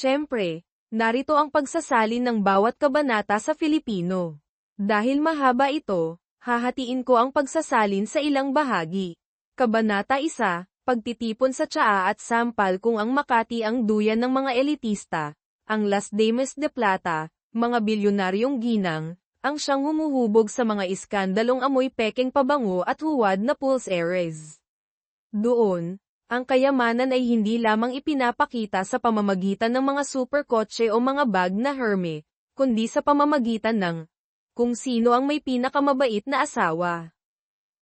Siyempre, narito ang pagsasalin ng bawat kabanata sa Filipino. Dahil mahaba ito, hahatiin ko ang pagsasalin sa ilang bahagi. Kabanata 1, Pagtitipon sa tsaa at sampal kung ang Makati ang duyan ng mga elitista, ang Las Dames de Plata, mga bilyonaryong ginang, ang siyang humuhubog sa mga iskandalong amoy pekeng pabango at huwad na pulseres. Doon, ang kayamanan ay hindi lamang ipinapakita sa pamamagitan ng mga superkotse o mga bag na Hermes, kundi sa pamamagitan ng kung sino ang may pinakamabait na asawa.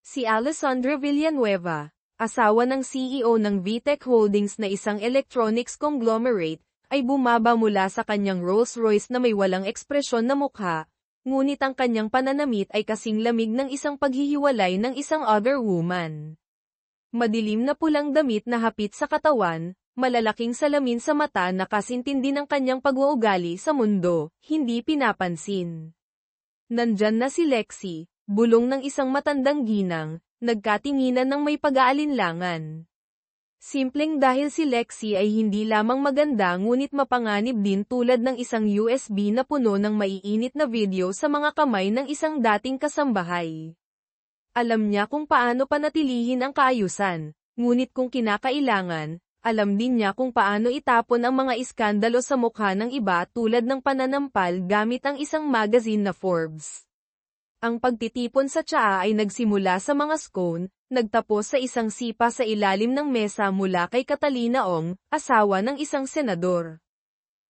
Si Alessandra Villanueva, asawa ng CEO ng VTech Holdings na isang electronics conglomerate, ay bumaba mula sa kanyang Rolls-Royce na may walang ekspresyon na mukha, ngunit ang kanyang pananamit ay kasing lamig ng isang paghihiwalay ng isang other woman. Madilim na pulang damit na hapit sa katawan, malalaking salamin sa mata na kasintindi ng kanyang pag-uugali sa mundo, hindi pinapansin. Nandyan na si Lexie, bulong ng isang matandang ginang, nagkatinginan ng may pag-aalinlangan. Simpleng dahil si Lexie ay hindi lamang maganda ngunit mapanganib din tulad ng isang USB na puno ng maiinit na video sa mga kamay ng isang dating kasambahay. Alam niya kung paano panatilihin ang kaayusan, ngunit kung kinakailangan, alam din niya kung paano itapon ang mga iskandalo sa mukha ng iba tulad ng pananampal gamit ang isang magazine na Forbes. Ang pagtitipon sa tsaa ay nagsimula sa mga scone, nagtapos sa isang sipa sa ilalim ng mesa mula kay Catalina Ong, asawa ng isang senador.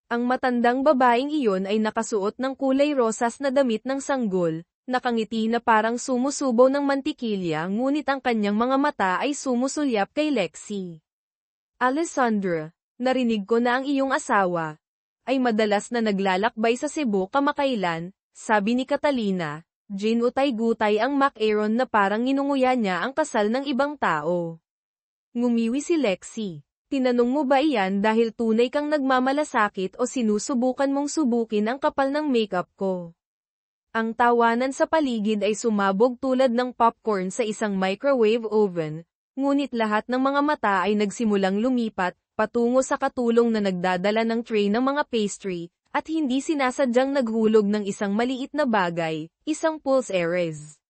Ang matandang babaeng iyon ay nakasuot ng kulay rosas na damit ng sanggol, nakangiti na parang sumusubo ng mantikilya ngunit ang kanyang mga mata ay sumusulyap kay Lexie. Alessandra, narinig ko na ang iyong asawa ay madalas na naglalakbay sa Cebu kamakailan, sabi ni Catalina. Ginutay-gutay ang Mac-Aaron na parang ninunguya niya ang kasal ng ibang tao. Ngumiwi si Lexie. Tinanong mo ba iyan dahil tunay kang nagmamalasakit o sinusubukan mong subukin ang kapal ng makeup ko? Ang tawanan sa paligid ay sumabog tulad ng popcorn sa isang microwave oven, ngunit lahat ng mga mata ay nagsimulang lumipat, patungo sa katulong na nagdadala ng tray ng mga pastry, at hindi sinasadyang naghulog ng isang maliit na bagay, isang pulseres.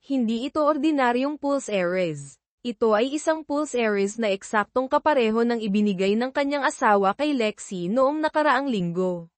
Hindi ito ordinaryong pulseres. Ito ay isang pulseres na eksaktong kapareho ng ibinigay ng kanyang asawa kay Lexie noong nakaraang linggo.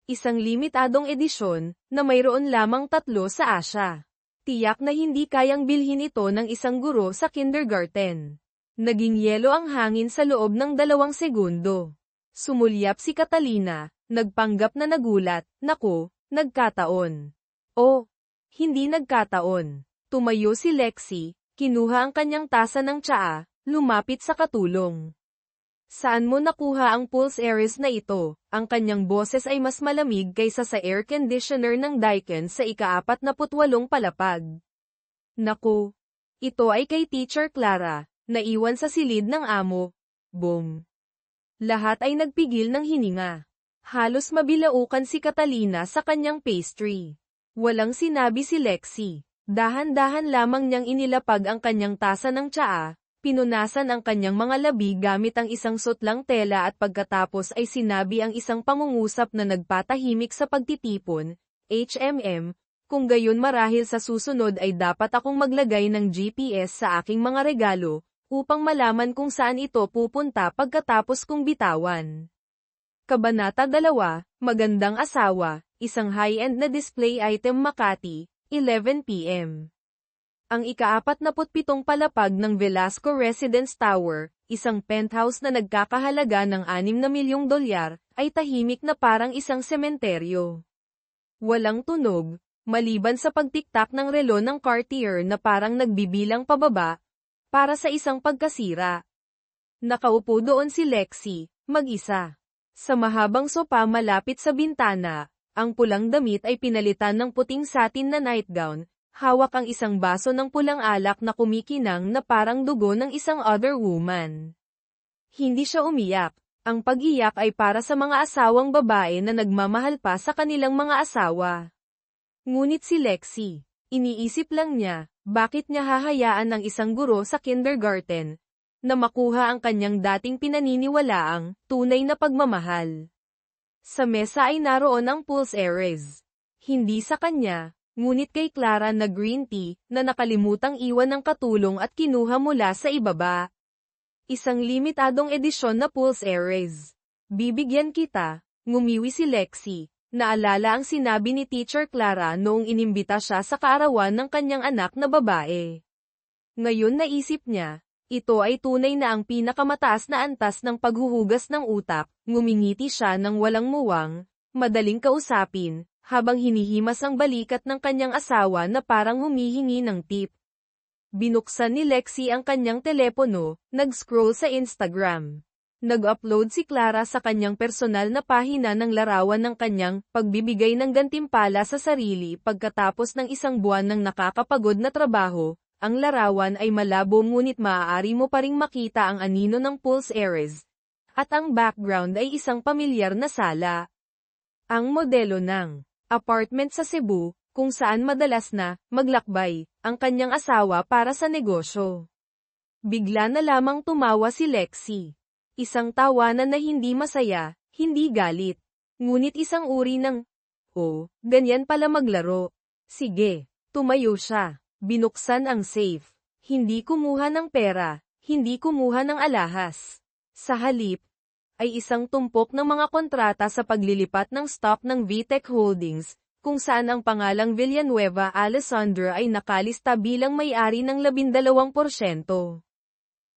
Isang limitadong edisyon, na mayroon lamang 3 sa Asia. Tiyak na hindi kayang bilhin ito ng isang guro sa kindergarten. Naging yelo ang hangin sa loob ng 2 segundo. Sumulyap si Catalina. Nagpanggap na nagulat, naku, nagkataon. Oh, hindi nagkataon. Tumayo si Lexie, kinuha ang kanyang tasa ng tsaa, lumapit sa katulong. Saan mo nakuha ang pulseres na ito? Ang kanyang boses ay mas malamig kaysa sa air conditioner ng Daikin sa ika-48 palapag. Naku, ito ay kay Teacher Clara, naiwan sa silid ng amo. Boom. Lahat ay nagpigil ng hininga. Halos mabilaukan si Catalina sa kanyang pastry. Walang sinabi si Lexie. Dahan-dahan lamang niyang inilapag ang kanyang tasa ng tsaa, pinunasan ang kanyang mga labi gamit ang isang sutlang tela at pagkatapos ay sinabi ang isang pangungusap na nagpatahimik sa pagtitipon, kung gayon marahil sa susunod ay dapat akong maglagay ng GPS sa aking mga regalo, upang malaman kung saan ito pupunta pagkatapos kong bitawan. Kabanata 2, Magandang Asawa, isang high-end na display item Makati, 11 p.m. Ang ika-47 palapag ng Velasco Residence Tower, isang penthouse na nagkakahalaga ng $6 na milyong, ay tahimik na parang isang sementeryo. Walang tunog, maliban sa pagtiktak ng relo ng Cartier na parang nagbibilang pababa, para sa isang pagkasira. Nakaupo doon si Lexie, mag-isa. Sa mahabang sopa malapit sa bintana, ang pulang damit ay pinalitan ng puting satin na nightgown, hawak ang isang baso ng pulang alak na kumikinang na parang dugo ng isang other woman. Hindi siya umiyak, ang pag-iyak ay para sa mga asawang babae na nagmamahal pa sa kanilang mga asawa. Ngunit si Lexie, iniisip lang niya, bakit niya hahayaan ng isang guro sa kindergarten, na makuha ang kanyang dating pinaniniwalaang tunay na pagmamahal. Sa mesa ay naroon ang Pulse Ares. Hindi sa kanya, ngunit kay Clara na green tea na nakalimutang iwan ng katulong at kinuha mula sa ibaba. Isang limitadong edisyon na Pulse Ares. Bibigyan kita, ngumiwi si Lexie. Naalala ang sinabi ni Teacher Clara noong inimbita siya sa kaarawan ng kanyang anak na babae. Ngayon naisip niya, ito ay tunay na ang pinakamataas na antas ng paghuhugas ng utak. Ngumingiti siya ng walang muwang, madaling kausapin, habang hinihimas ang balikat ng kanyang asawa na parang humihingi ng tip. Binuksan ni Lexie ang kanyang telepono, nag-scroll sa Instagram. Nag-upload si Clara sa kanyang personal na pahina ng larawan ng kanyang pagbibigay ng gantimpala sa sarili pagkatapos ng isang buwan ng nakakapagod na trabaho. Ang larawan ay malabo ngunit maaari mo pa ring makita ang anino ng Pulse Ares. At ang background ay isang pamilyar na sala. Ang modelo ng apartment sa Cebu, kung saan madalas na maglakbay ang kanyang asawa para sa negosyo. Bigla na lamang tumawa si Lexie. Isang tawanan na hindi masaya, hindi galit. Ngunit isang uri ng, oh, ganyan pala maglaro. Sige, tumayo siya. Binuksan ang safe. Hindi kumuha ng pera, hindi kumuha ng alahas. Sa halip, ay isang tumpok ng mga kontrata sa paglilipat ng stock ng VTech Holdings, kung saan ang pangalang Villanueva Alessandra ay nakalista bilang may-ari ng 12%.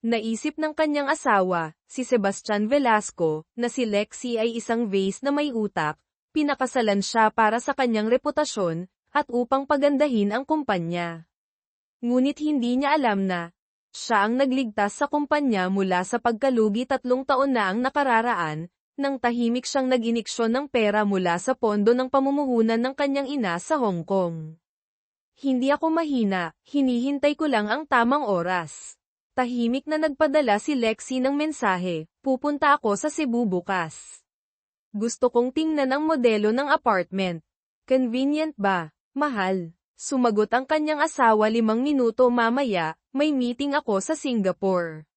Naisip ng kanyang asawa, si Sebastian Velasco, na si Lexie ay isang vase na may utak, pinakasalan siya para sa kanyang reputasyon, at upang pagandahin ang kumpanya. Ngunit hindi niya alam na, siya ang nagligtas sa kumpanya mula sa pagkalugi 3 taon na ang nakararaan, nang tahimik siyang nag-iniksyon ng pera mula sa pondo ng pamumuhunan ng kanyang ina sa Hong Kong. Hindi ako mahina, hinihintay ko lang ang tamang oras. Tahimik na nagpadala si Lexie ng mensahe, pupunta ako sa Cebu bukas. Gusto kong tingnan ang modelo ng apartment. Convenient ba, mahal? Sumagot ang kanyang asawa 5 minuto mamaya, may meeting ako sa Singapore.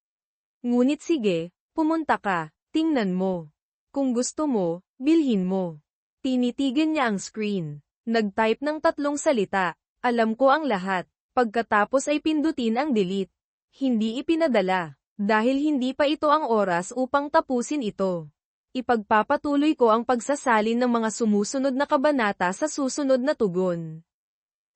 Ngunit sige, pumunta ka, tingnan mo. Kung gusto mo, bilhin mo. Tinitigan niya ang screen. Nag-type ng 3 salita, alam ko ang lahat. Pagkatapos ay pindutin ang delete. Hindi ipinadala, dahil hindi pa ito ang oras upang tapusin ito. Ipagpapatuloy ko ang pagsasalin ng mga sumusunod na kabanata sa susunod na tugon.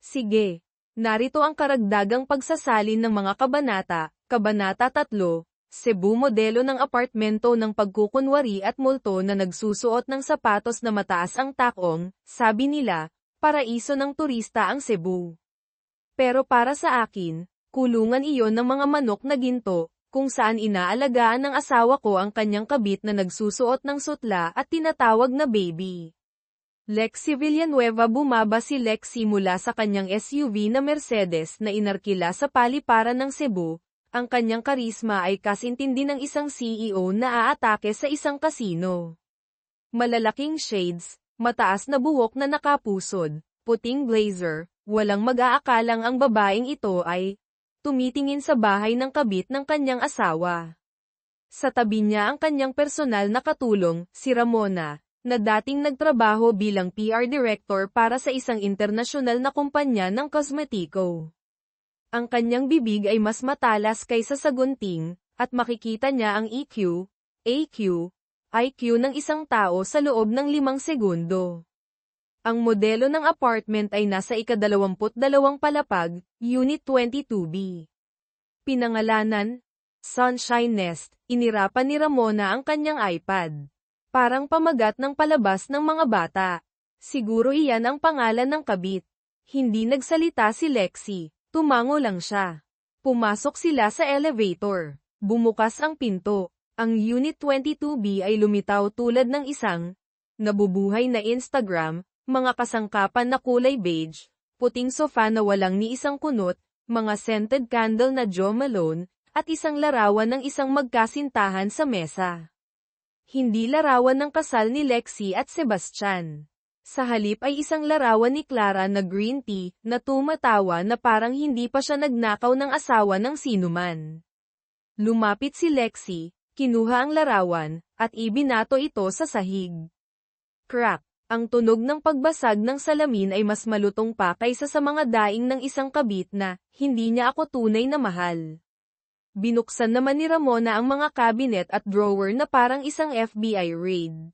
Sige, narito ang karagdagang pagsasalin ng mga kabanata, Kabanata 3, Cebu modelo ng apartmento ng pagkukunwari at multo na nagsusuot ng sapatos na mataas ang takong, sabi nila, paraiso ng turista ang Cebu. Pero para sa akin, kulungan iyon ng mga manok na ginto, kung saan inaalagaan ng asawa ko ang kanyang kabit na nagsusuot ng sutla at tinatawag na baby. Lexie Villanueva. Bumaba si Lexie mula sa kanyang SUV na Mercedes na inarkila sa paliparan ng Cebu. Ang kanyang karisma ay kasintindi ng isang CEO na aatake sa isang kasino. Malalaking shades, mataas na buhok na nakapusod, puting blazer, walang mag-aakalang ang babaeng ito ay tumitingin sa bahay ng kabit ng kanyang asawa. Sa tabi niya ang kanyang personal na katulong, si Ramona, na dating nagtrabaho bilang PR director para sa isang internasyonal na kumpanya ng kosmetiko. Ang kanyang bibig ay mas matalas kaysa sa gunting, at makikita niya ang EQ, AQ, IQ ng isang tao sa loob ng 5 segundo. Ang modelo ng apartment ay nasa ika-22 palapag, Unit 22B. Pinangalanan, Sunshine Nest. Inirapan ni Ramona ang kanyang iPad. Parang pamagat ng palabas ng mga bata. Siguro iyan ang pangalan ng kabit. Hindi nagsalita si Lexie, tumango lang siya. Pumasok sila sa elevator. Bumukas ang pinto. Ang Unit 22B ay lumitaw tulad ng isang nabubuhay na Instagram. Mga kasangkapan na kulay beige, puting sofa na walang ni isang kunot, mga scented candle na Jo Malone, at isang larawan ng isang magkasintahan sa mesa. Hindi larawan ng kasal ni Lexie at Sebastian. Sa halip ay isang larawan ni Clara na green tea, na tumatawa na parang hindi pa siya nagnakaw ng asawa ng sinuman. Lumapit si Lexi, kinuha ang larawan, at ibinato ito sa sahig. Crack! Ang tunog ng pagbasag ng salamin ay mas malutong pa kaysa sa mga daing ng isang kabit na, hindi niya ako tunay na mahal. Binuksan naman ni Ramona ang mga cabinet at drawer na parang isang FBI raid.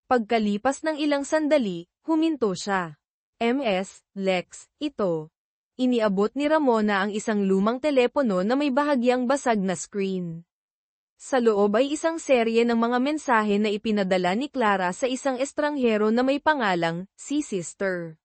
Pagkalipas ng ilang sandali, huminto siya. Ms. Lex, ito. Iniabot ni Ramona ang isang lumang telepono na may bahagyang basag na screen. Sa loob ay isang serye ng mga mensahe na ipinadala ni Clara sa isang estranghero na may pangalang, si Sister.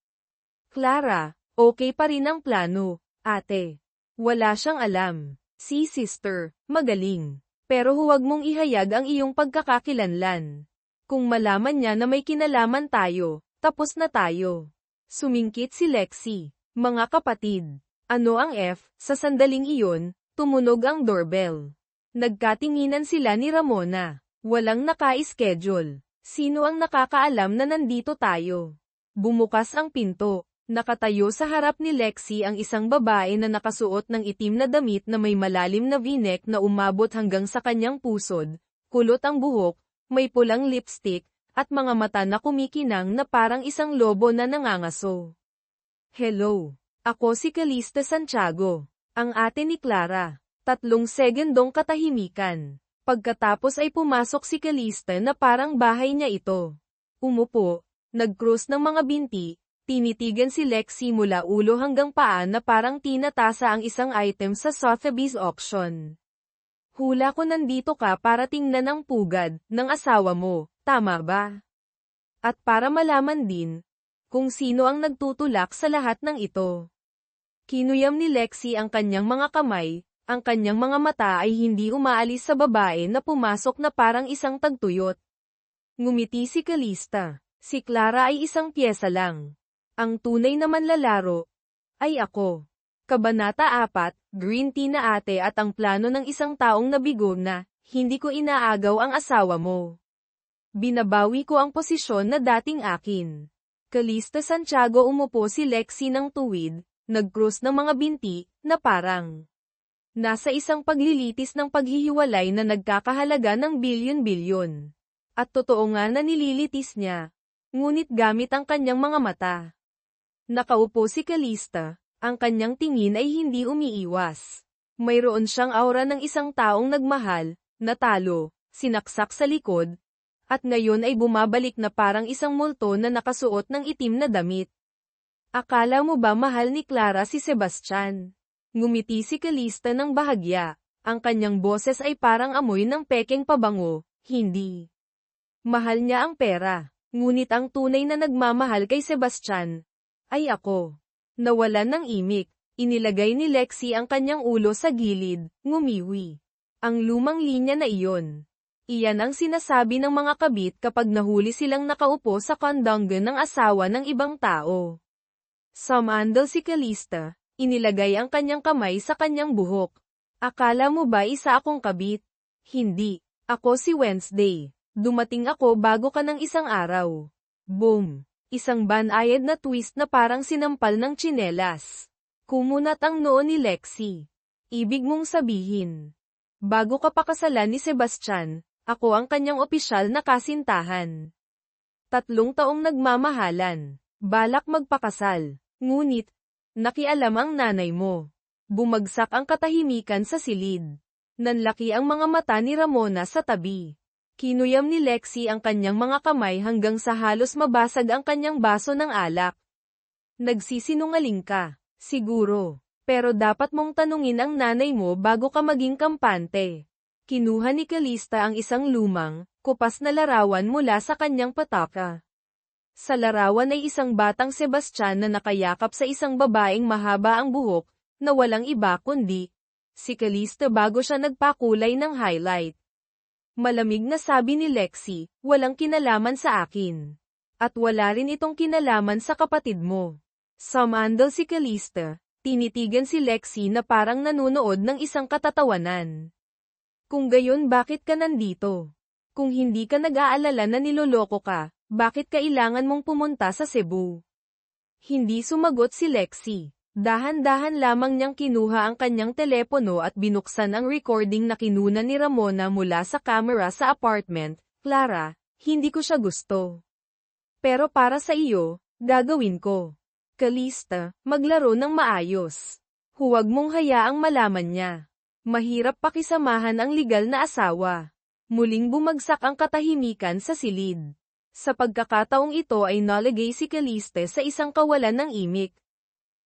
Clara, okay pa rin ang plano, ate. Wala siyang alam. Si Sister, magaling. Pero huwag mong ihayag ang iyong pagkakakilanlan. Kung malaman niya na may kinalaman tayo, tapos na tayo. Sumingkit si Lexi. Mga kapatid. Ano ang F? Sa sandaling iyon, tumunog ang doorbell. Nagkatinginan sila ni Ramona. Walang naka-schedule. Sino ang nakakaalam na nandito tayo? Bumukas ang pinto. Nakatayo sa harap ni Lexi ang isang babae na nakasuot ng itim na damit na may malalim na v-neck na umabot hanggang sa kanyang pusod, kulot ang buhok, may pulang lipstick, at mga mata na kumikinang na parang isang lobo na nangangaso. Hello. Ako si Calista Santiago, ang ate ni Clara. 3 segundong katahimikan. Pagkatapos ay pumasok si Calista na parang bahay niya ito. Umupo, nag-cross ng mga binti, tinitigan si Lexi mula ulo hanggang paa na parang tinatasa ang isang item sa Sotheby's auction. Hula ko nandito ka para tingnan ang pugad ng asawa mo, tama ba? At para malaman din kung sino ang nagtutulak sa lahat ng ito. Kinuyam ni Lexi ang kanyang mga kamay. Ang kanyang mga mata ay hindi umaalis sa babae na pumasok na parang isang tagtuyot. Ngumiti si Calista. Si Clara ay isang pyesa lang. Ang tunay na manlalaro ay ako. Kabanata 4, green tea na ate at ang plano ng isang taong nabigo na, hindi ko inaagaw ang asawa mo. Binabawi ko ang posisyon na dating akin. Calista Santiago umupo si Lexi ng tuwid, nag-cross ng mga binti, na parang nasa isang paglilitis ng paghihiwalay na nagkakahalaga ng bilyon-bilyon. At totoo nga na nililitis niya. Ngunit gamit ang kanyang mga mata. Nakaupo si Calista, ang kanyang tingin ay hindi umiiwas. Mayroon siyang aura ng isang taong nagmahal, natalo, sinaksak sa likod, at ngayon ay bumabalik na parang isang multo na nakasuot ng itim na damit. Akala mo ba mahal ni Clara si Sebastian? Ngumiti si Calista ng bahagya. Ang kanyang boses ay parang amoy ng pekeng pabango, hindi. Mahal niya ang pera. Ngunit ang tunay na nagmamahal kay Sebastian ay ako. Nawalan ng imik. Inilagay ni Lexi ang kanyang ulo sa gilid, ngumiwi. Ang lumang linya na iyon. Iyan ang sinasabi ng mga kabit kapag nahuli silang nakaupo sa kondongan ng asawa ng ibang tao. Sumandal si Calista. Inilagay ang kanyang kamay sa kanyang buhok. Akala mo ba isa akong kabit? Hindi. Ako si Wednesday. Dumating ako bago ka ng isang araw. Boom. Isang banayad na twist na parang sinampal ng tsinelas. Kumunat ang noo ni Lexi. Ibig mong sabihin. Bago ka pakasalan ni Sebastian, ako ang kanyang opisyal na kasintahan. 3 taong nagmamahalan. Balak magpakasal. Ngunit, nakialam ang nanay mo. Bumagsak ang katahimikan sa silid. Nanlaki ang mga mata ni Ramona sa tabi. Kinuyam ni Lexi ang kanyang mga kamay hanggang sa halos mabasag ang kanyang baso ng alak. Nagsisinungaling ka, siguro. Pero dapat mong tanungin ang nanay mo bago ka maging kampante. Kinuha ni Calista ang isang lumang, kupas na larawan mula sa kanyang pataka. Sa larawan ay isang batang Sebastian na nakayakap sa isang babaeng mahaba ang buhok, na walang iba kundi si Calista bago siya nagpakulay ng highlight. Malamig na sabi ni Lexi, walang kinalaman sa akin. At wala rin itong kinalaman sa kapatid mo. Sumandal si Calista, tinitigan si Lexi na parang nanunood ng isang katatawanan. Kung gayon bakit ka nandito? Kung hindi ka nag-aalala na niloloko ka, bakit kailangan mong pumunta sa Cebu? Hindi sumagot si Lexi. Dahan-dahan lamang niyang kinuha ang kanyang telepono at binuksan ang recording na kinuna ni Ramona mula sa camera sa apartment. Clara, hindi ko siya gusto. Pero para sa iyo, gagawin ko. Calista, maglaro ng maayos. Huwag mong hayaang malaman niya. Mahirap pakisamahan ang legal na asawa. Muling bumagsak ang katahimikan sa silid. Sa pagkakataong ito ay nalagay si Calista sa isang kawalan ng imik.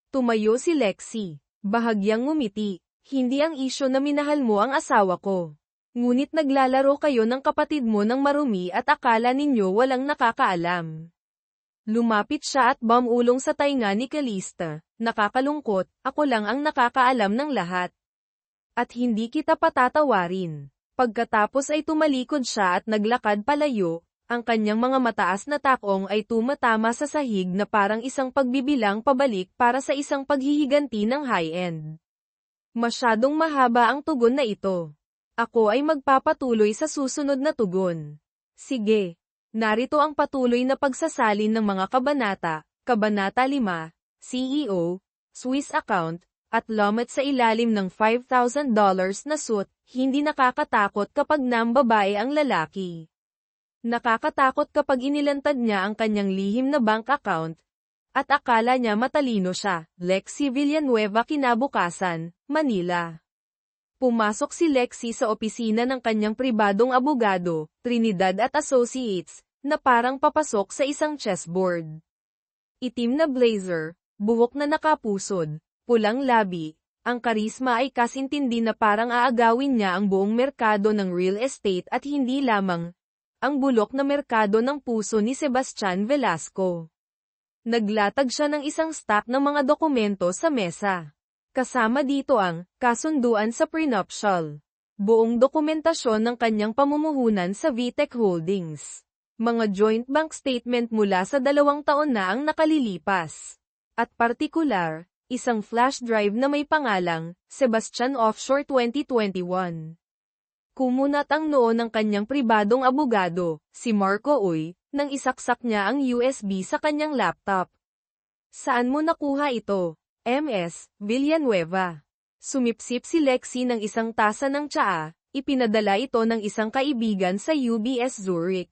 Tumayo si Lexi. Bahagyang ngumiti. Hindi ang isyo na minahal mo ang asawa ko. Ngunit naglalaro kayo ng kapatid mo ng marumi at akala ninyo walang nakakaalam. Lumapit siya at bumulong sa tainga ni Calista. Nakakalungkot, ako lang ang nakakaalam ng lahat. At hindi kita patatawarin. Pagkatapos ay tumalikod siya at naglakad palayo. Ang kanyang mga mataas na takong ay tumatama sa sahig na parang isang pagbibilang pabalik para sa isang paghihiganti ng high-end. Masyadong mahaba ang tugon na ito. Ako ay magpapatuloy sa susunod na tugon. Sige. Narito ang patuloy na pagsasalin ng mga kabanata, Kabanata 5, CEO, Swiss account, at lomot sa ilalim ng $5,000 na suit, hindi nakakatakot kapag nambabae ang lalaki. Nakakatakot kapag inilantad niya ang kanyang lihim na bank account, at akala niya matalino siya. Lexi Villanueva kinabukasan, Manila. Pumasok si Lexi sa opisina ng kanyang pribadong abogado, Trinidad at Associates, na parang papasok sa isang chessboard. Itim na blazer, buhok na nakapusod, pulang labi, ang karisma ay kasintindi na parang aagawin niya ang buong merkado ng real estate at hindi lamang ang bulok na merkado ng puso ni Sebastian Velasco. Naglatag siya ng isang stack ng mga dokumento sa mesa. Kasama dito ang kasunduan sa prenuptial. Buong dokumentasyon ng kanyang pamumuhunan sa VTech Holdings. Mga joint bank statement mula sa 2 taon na ang nakalilipas. At partikular, isang flash drive na may pangalang Sebastian Offshore 2021. Kumunat ang noo ng kanyang pribadong abogado, si Marco Uy, nang isaksak niya ang USB sa kanyang laptop. Saan mo nakuha ito? MS, Villanueva. Sumipsip si Lexi ng isang tasa ng tsaa, ipinadala ito ng isang kaibigan sa UBS Zurich.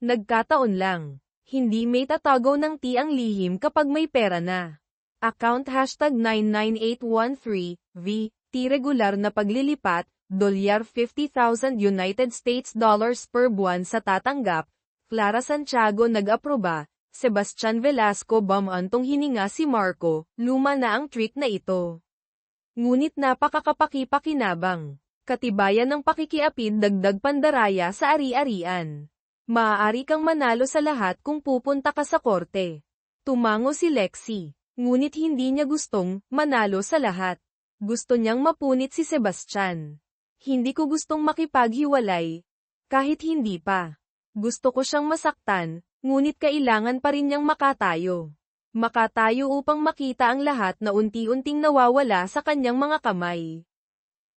Nagkataon lang. Hindi may tatago ng T ang lihim kapag may pera na. Account #99813, V, T regular na paglilipat, $50,000 United States dollars per buwan sa tatanggap. Clara Santiago nag-aproba. Sebastian Velasco bumantong hininga si Marco, luma na ang trick na ito. Ngunit napakakapaki-pakinabang. Katibayan ng pakikiapid dagdag pandaraya sa ari-arian. Maaari kang manalo sa lahat kung pupunta ka sa korte. Tumango si Lexi. Ngunit hindi niya gustong manalo sa lahat. Gusto niyang mapunit si Sebastian. Hindi ko gustong makipaghiwalay. Kahit hindi pa. Gusto ko siyang masaktan, ngunit kailangan pa rin niyang makatayo. Makatayo upang makita ang lahat na unti-unting nawawala sa kanyang mga kamay.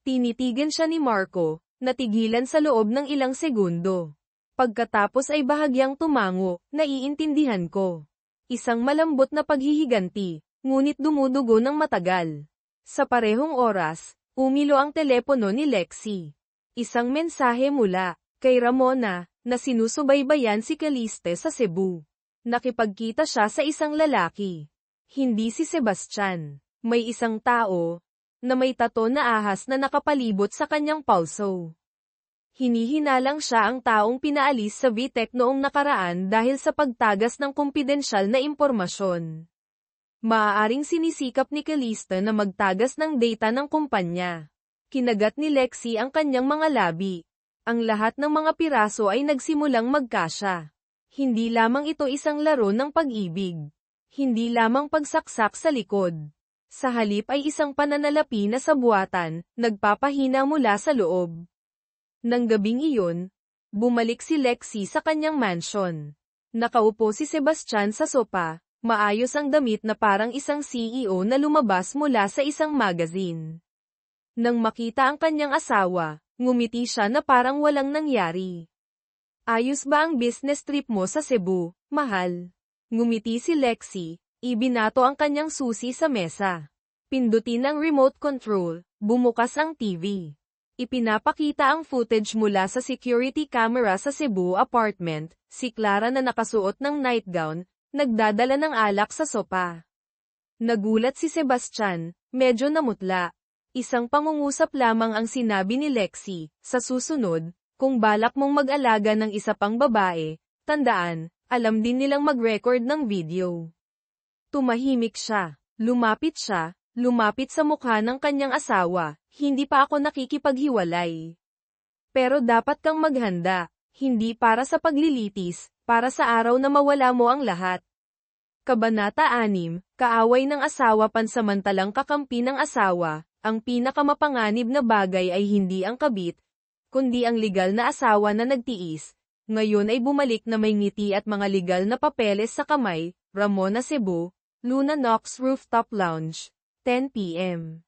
Tinitigan siya ni Marco, natigilan sa loob ng ilang segundo. Pagkatapos ay bahagyang tumango, naiintindihan ko. Isang malambot na paghihiganti, ngunit dumudugo ng matagal. Sa parehong oras, umilo ang telepono ni Lexi. Isang mensahe mula kay Ramona, na sinusubaybayan si Calista sa Cebu. Nakipagkita siya sa isang lalaki. Hindi si Sebastian. May isang tao, na may tato na ahas na nakapalibot sa kanyang pulso. Hinihinalang siya ang taong pinaalis sa VTech noong nakaraan dahil sa pagtagas ng kumpidensyal na impormasyon. Maaaring sinisikap ni Calista na magtagas ng data ng kumpanya. Kinagat ni Lexi ang kanyang mga labi. Ang lahat ng mga piraso ay nagsimulang magkasya. Hindi lamang ito isang laro ng pag-ibig. Hindi lamang pagsaksak sa likod. Sa halip ay isang pananalapi na sa buwatan, nagpapahina mula sa loob. Nang gabing iyon, bumalik si Lexi sa kanyang mansion. Nakaupo si Sebastian sa sopa, maayos ang damit na parang isang CEO na lumabas mula sa isang magazine. Nang makita ang kanyang asawa, ngumiti siya na parang walang nangyari. Ayos ba ang business trip mo sa Cebu, mahal? Ngumiti si Lexi, Ibinato ang kanyang susi sa mesa. Pindutin ang remote control, bumukas ang TV. Ipinapakita ang footage mula sa security camera sa Cebu apartment, si Clara na nakasuot ng nightgown, nagdadala ng alak sa sopa. Nagulat si Sebastian, medyo namutla. Isang pangungusap lamang ang sinabi ni Lexie, sa susunod, kung balak mong mag-alaga ng isa pang babae, tandaan, alam din nilang mag-record ng video. Tumahimik siya, lumapit sa mukha ng kanyang asawa, hindi pa ako nakikipaghiwalay. Pero dapat kang maghanda, hindi para sa paglilitis, para sa araw na mawala mo ang lahat. Kabanata 6, kaaway ng asawa pansamantalang kakampi ng asawa, ang pinakamapanganib na bagay ay hindi ang kabit, kundi ang legal na asawa na nagtiis, ngayon ay bumalik na may ngiti at mga legal na papeles sa kamay. Ramona Cebu, Luna Knox Rooftop Lounge, 10 p.m.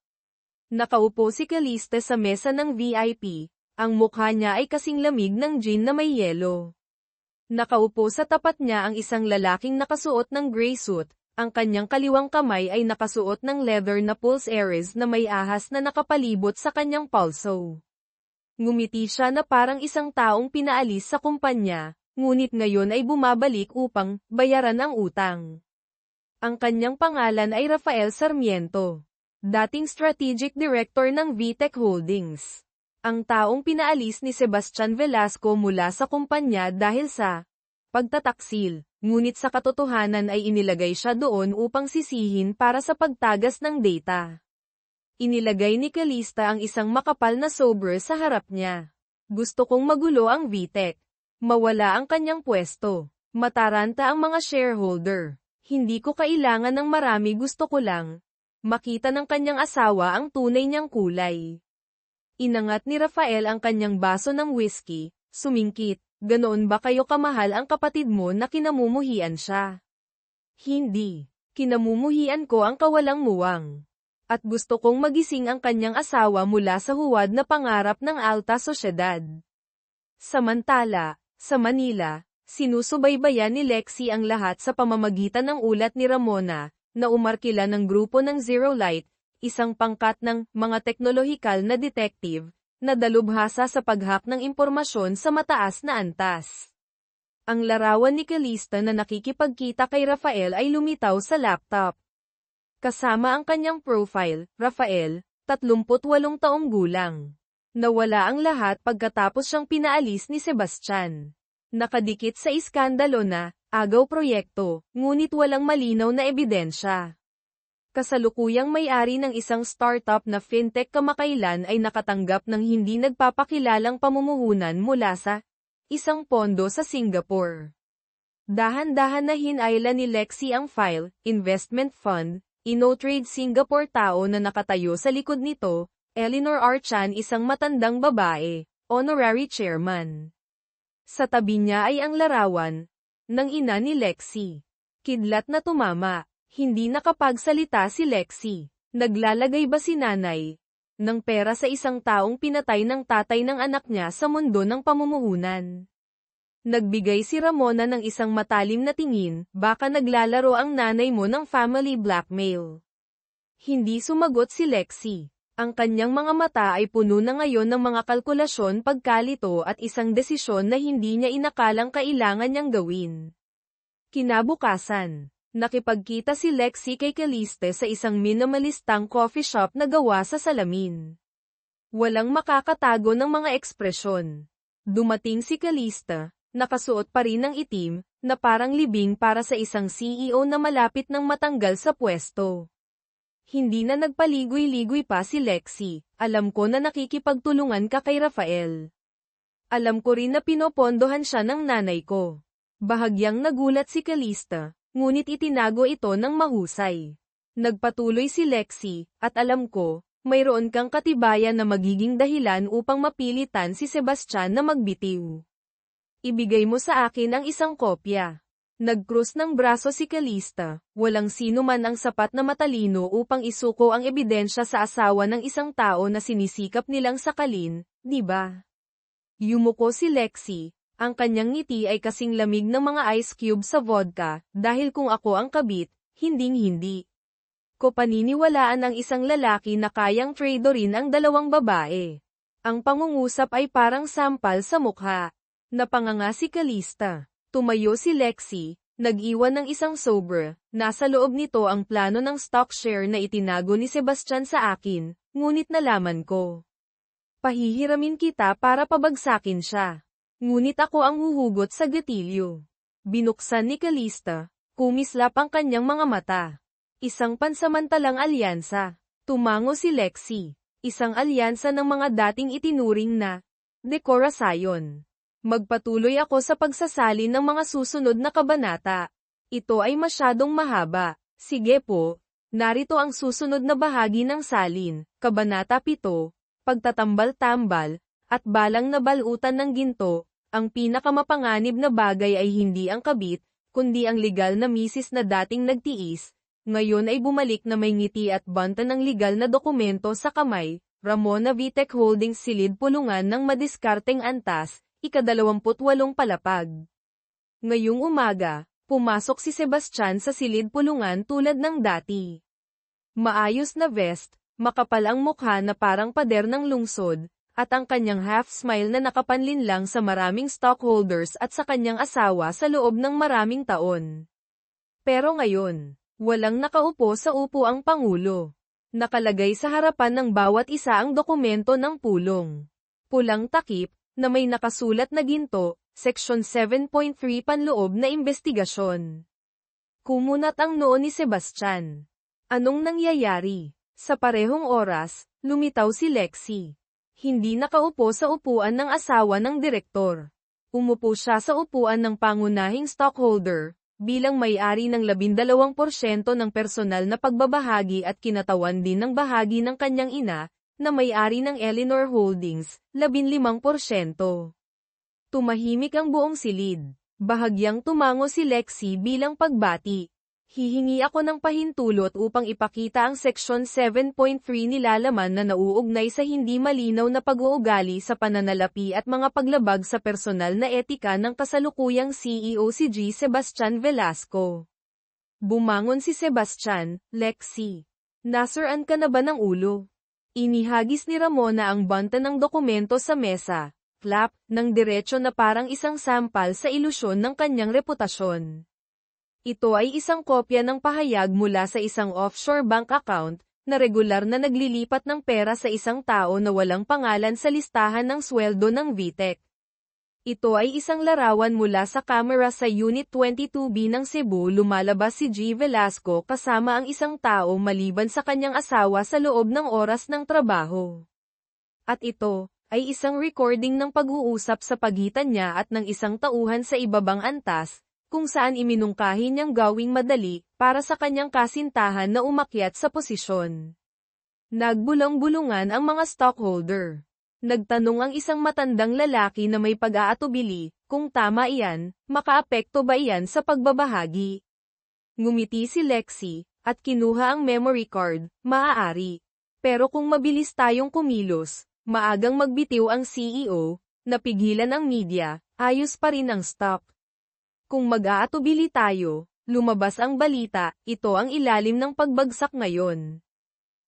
Nakaupo si Caliste sa mesa ng VIP, ang mukha niya ay kasing lamig ng gin na may yelo. Nakaupo sa tapat niya ang isang lalaking nakasuot ng gray suit, ang kanyang kaliwang kamay ay nakasuot ng leather na pulse earrings na may ahas na nakapalibot sa kanyang pulso. Ngumiti siya na parang isang taong pinaalis sa kumpanya, ngunit ngayon ay bumabalik upang bayaran ang utang. Ang kanyang pangalan ay Rafael Sarmiento, dating strategic director ng VTech Holdings. Ang taong pinaalis ni Sebastian Velasco mula sa kumpanya dahil sa pagtataksil, ngunit sa katotohanan ay inilagay siya doon upang sisihin para sa pagtagas ng data. Inilagay ni Calista ang isang makapal na sober sa harap niya. Gusto kong magulo ang VTech. Mawala ang kanyang pwesto. Mataranta ang mga shareholder. Hindi ko kailangan ng marami, gusto ko lang makita ng kanyang asawa ang tunay niyang kulay. Inangat ni Rafael ang kanyang baso ng whiskey, sumingkit, ganoon ba kayo kamahal ang kapatid mo na kinamumuhian siya? Hindi. Kinamumuhian ko ang kawalang muwang. At gusto kong magising ang kanyang asawa mula sa huwad na pangarap ng alta sosyedad. Samantala, sa Manila, sinusubaybayan ni Lexie ang lahat sa pamamagitan ng ulat ni Ramona, na umarkila ng grupo ng Zero Light, isang pangkat ng mga teknolohikal na detective, na dalubhasa sa paghak ng impormasyon sa mataas na antas. Ang larawan ni Calista na nakikipagkita kay Rafael ay lumitaw sa laptop. Kasama ang kanyang profile, Rafael, 38 taong gulang. Nawala ang lahat pagkatapos siyang pinaalis ni Sebastian. Nakadikit sa iskandalo na agaw proyekto, ngunit walang malinaw na ebidensya. Kasalukuyang may-ari ng isang startup na fintech kamakailan ay nakatanggap ng hindi nagpapakilalang pamumuhunan mula sa isang pondo sa Singapore. Dahan-dahan na hinayla ni Lexie ang file, investment fund, InnoTrade Singapore. Tao na nakatayo sa likod nito, Eleanor R. Chan, isang matandang babae, honorary chairman. Sa tabi niya ay ang larawan ng ina ni Lexie. Kidlat na tumama, hindi nakapagsalita si Lexie. Naglalagay ba si nanay ng pera sa isang taong pinatay ng tatay ng anak niya sa mundo ng pamumuhunan? Nagbigay si Ramona ng isang matalim na tingin, baka naglalaro ang nanay mo ng family blackmail. Hindi sumagot si Lexie. Ang kanyang mga mata ay puno na ngayon ng mga kalkulasyon, pagkalito at isang desisyon na hindi niya inakalang kailangan niyang gawin. Kinabukasan, nakipagkita si Lexie kay Caliste sa isang minimalistang coffee shop na gawa sa salamin. Walang makakatago ng mga ekspresyon. Dumating si Caliste, nakasuot pa rin ng itim, na parang libing para sa isang CEO na malapit ng matanggal sa pwesto. Hindi na nagpaligoy-ligoy pa si Lexie, alam ko na nakikipagtulungan ka kay Rafael. Alam ko rin na pinopondohan siya ng nanay ko. Bahagyang nagulat si Calista, ngunit itinago ito ng mahusay. Nagpatuloy si Lexie, at alam ko, mayroon kang katibayan na magiging dahilan upang mapilitan si Sebastian na magbitiw. Ibigay mo sa akin ang isang kopya. Nagkrus ng braso si Calista, walang sino man ang sapat na matalino upang isuko ang ebidensya sa asawa ng isang tao na sinisikap nilang sakalin, di ba? Yumuko si Lexie, ang kanyang ngiti ay kasing lamig ng mga ice cube sa vodka, dahil kung ako ang kabit, hinding-hindi ko paniniwalaan ang isang lalaki na kayang tradorin ang dalawang babae. Ang pangungusap ay parang sampal sa mukha. Napanganga si Calista. Tumayo si Lexi, nag-iwan ng isang sobra. Nasa loob nito ang plano ng stock share na itinago ni Sebastian sa akin, ngunit nalaman ko. Pahihiramin kita para pabagsakin siya. Ngunit ako ang huhugot sa gatilyo. Binuksan ni Calista. Kumislap ang kanyang mga mata. Isang pansamantalang alyansa. Tumango si Lexi. Isang alyansa ng mga dating itinuring na dekorasayon. Magpatuloy ako sa pagsasalin ng mga susunod na kabanata. Ito ay masyadong mahaba. Sige po. Narito ang susunod na bahagi ng salin, Kabanata 7, Pagtatambal-tambal, at balang nabalutan ng ginto. Ang pinakamapanganib na bagay ay hindi ang kabit, kundi ang legal na misis na dating nagtiis. Ngayon ay bumalik na may ngiti at banta ng legal na dokumento sa kamay. Ramona Vitec Holdings silid pulungan ng madiskarteng antas, ika-28 palapag. Ngayong umaga, pumasok si Sebastian sa silid pulungan tulad ng dati. Maayos na vest, makapal ang mukha na parang pader ng lungsod, at ang kanyang half-smile na nakapanlin lang sa maraming stockholders at sa kanyang asawa sa loob ng maraming taon. Pero ngayon, walang nakaupo sa upuang Pangulo. Nakalagay sa harapan ng bawat isa ang dokumento ng pulong. Pulang takip, na may nakasulat na ginto, Section 7.3 Panloob na Investigasyon. Kumunat ang noo ni Sebastian. Anong nangyayari? Sa parehong oras, lumitaw si Lexi. Hindi nakaupo sa upuan ng asawa ng direktor. Umupo siya sa upuan ng pangunahing stockholder, bilang may-ari ng 12% ng personal na pagbabahagi at kinatawan din ng bahagi ng kanyang ina, na may-ari ng Eleanor Holdings, 15%. Tumahimik ang buong silid. Bahagyang tumango si Lexi bilang pagbati. Hihingi ako ng pahintulot upang ipakita ang Section 7.3 nilalaman na nauugnay sa hindi malinaw na pag-uugali sa pananalapi at mga paglabag sa personal na etika ng kasalukuyang CEO si G. Sebastian Velasco. Bumangon si Sebastian, Lexi. Nasiraan ka na ba ng ulo? Inihagis ni Ramona ang banta ng dokumento sa mesa, clap, ng diretso na parang isang sampal sa ilusyon ng kanyang reputasyon. Ito ay isang kopya ng pahayag mula sa isang offshore bank account, na regular na naglilipat ng pera sa isang tao na walang pangalan sa listahan ng sweldo ng VTEC. Ito ay isang larawan mula sa kamera sa Unit 22B ng Cebu. Lumalabas si G. Velasco kasama ang isang tao maliban sa kanyang asawa sa loob ng oras ng trabaho. At ito, ay isang recording ng pag-uusap sa pagitan niya at ng isang tauhan sa ibabang antas, kung saan iminungkahi niyang gawing madali, para sa kanyang kasintahan na umakyat sa posisyon. Nagbulong-bulungan ang mga stockholder. Nagtanong ang isang matandang lalaki na may pag-aatubili, kung tama iyan, makaapekto ba iyan sa pagbabahagi. Ngumiti si Lexi, at kinuha ang memory card, maaari. Pero kung mabilis tayong kumilos, maagang magbitiw ang CEO, napigilan ang media, ayos pa rin ang stock. Kung mag-aatubili tayo, lumabas ang balita, ito ang ilalim ng pagbagsak ngayon.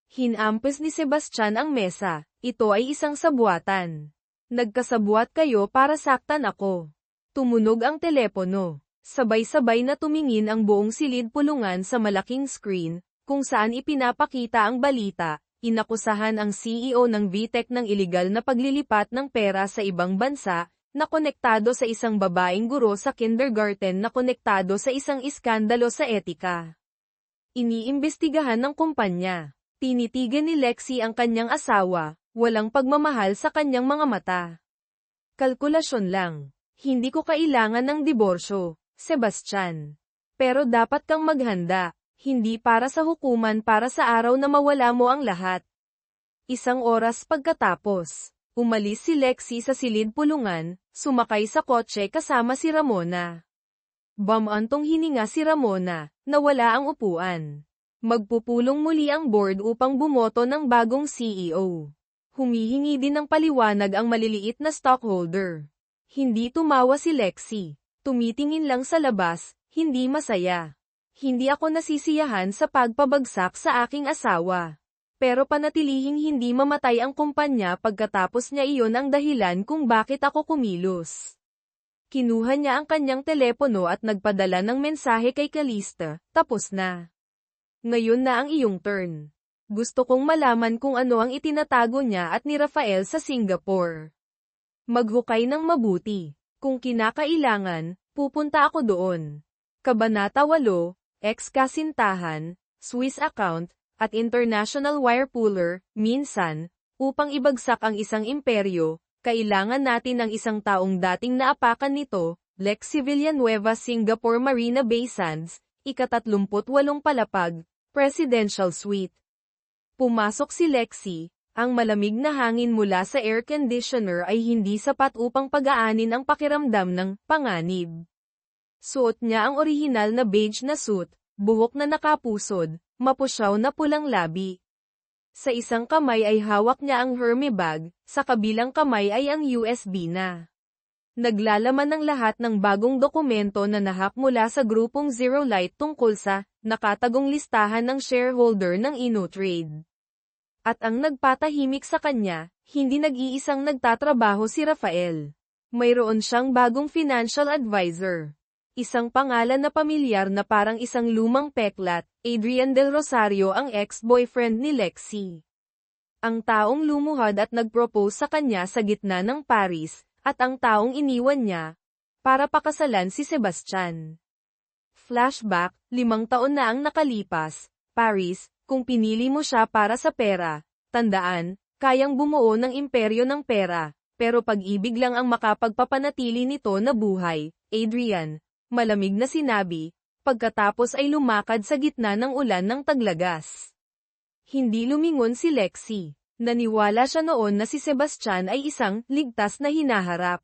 Hinampes ni Sebastian ang mesa, ito ay isang sabuatan. Nagkasabwat kayo para saktan ako. Tumunog ang telepono. Sabay-sabay na tumingin ang buong silid pulungan sa malaking screen, kung saan ipinapakita ang balita. Inakusahan ang CEO ng VTEC ng iligal na paglilipat ng pera sa ibang bansa, na konektado sa isang babaeng guro sa kindergarten na konektado sa isang iskandalo sa etika. Iniimbestigahan ng kumpanya. Tinitigan ni Lexi ang kanyang asawa, walang pagmamahal sa kanyang mga mata. Kalkulasyon lang. Hindi ko kailangan ng diborsyo, Sebastian. Pero dapat kang maghanda, hindi para sa hukuman, para sa araw na mawala mo ang lahat. Isang oras pagkatapos, umalis si Lexi sa silid pulungan, sumakay sa kotse kasama si Ramona. Bamantong hininga si Ramona, nawala ang upuan. Magpupulong muli ang board upang bumoto ng bagong CEO. Humihingi din ng paliwanag ang maliliit na stockholder. Hindi tumawa si Lexi. Tumitingin lang sa labas, hindi masaya. Hindi ako nasisiyahan sa pagpabagsak sa aking asawa. Pero panatilihing hindi mamatay ang kumpanya pagkatapos niya iyon ang dahilan kung bakit ako kumilos. Kinuha niya ang kanyang telepono at nagpadala ng mensahe kay Calista, tapos na. Ngayon na ang iyong turn. Gusto kong malaman kung ano ang itinatago niya at ni Rafael sa Singapore. Maghukay ng mabuti. Kung kinakailangan, pupunta ako doon. Kabanata 8, ex-kasintahan, Swiss account, at international wire puller, minsan, upang ibagsak ang isang imperyo, kailangan natin ng isang taong dating naapakan nito, Lexi Villanueva Singapore Marina Bay Sands, ika-38 palapag, Presidential Suite. Pumasok si Lexi, ang malamig na hangin mula sa air conditioner ay hindi sapat upang pagaanin ang pakiramdam ng panganib. Suot niya ang orihinal na beige na suit, buhok na nakapusod, mapusyaw na pulang labi. Sa isang kamay ay hawak niya ang Hermes bag, sa kabilang kamay ay ang USB na. Naglalaman ng lahat ng bagong dokumento na nahak mula sa grupong Zero Light tungkol sa nakatagong listahan ng shareholder ng InnoTrade. At ang nagpatahimik sa kanya, hindi nag-iisang nagtatrabaho si Rafael. Mayroon siyang bagong financial advisor. Isang pangalan na pamilyar na parang isang lumang peklat, Adrian Del Rosario ang ex-boyfriend ni Lexi. Ang taong lumuhad at nag-propose sa kanya sa gitna ng Paris, at ang taong iniwan niya, para pakasalan si Sebastian. Flashback, 5 taon na ang nakalipas, Paris, kung pinili mo siya para sa pera, tandaan, kayang bumuo ng imperyo ng pera, pero pag-ibig lang ang makapagpapanatili nito na buhay, Adrian. Malamig na sinabi, pagkatapos ay lumakad sa gitna ng ulan ng taglagas. Hindi lumingon si Lexi. Naniwala siya noon na si Sebastian ay isang ligtas na hinaharap.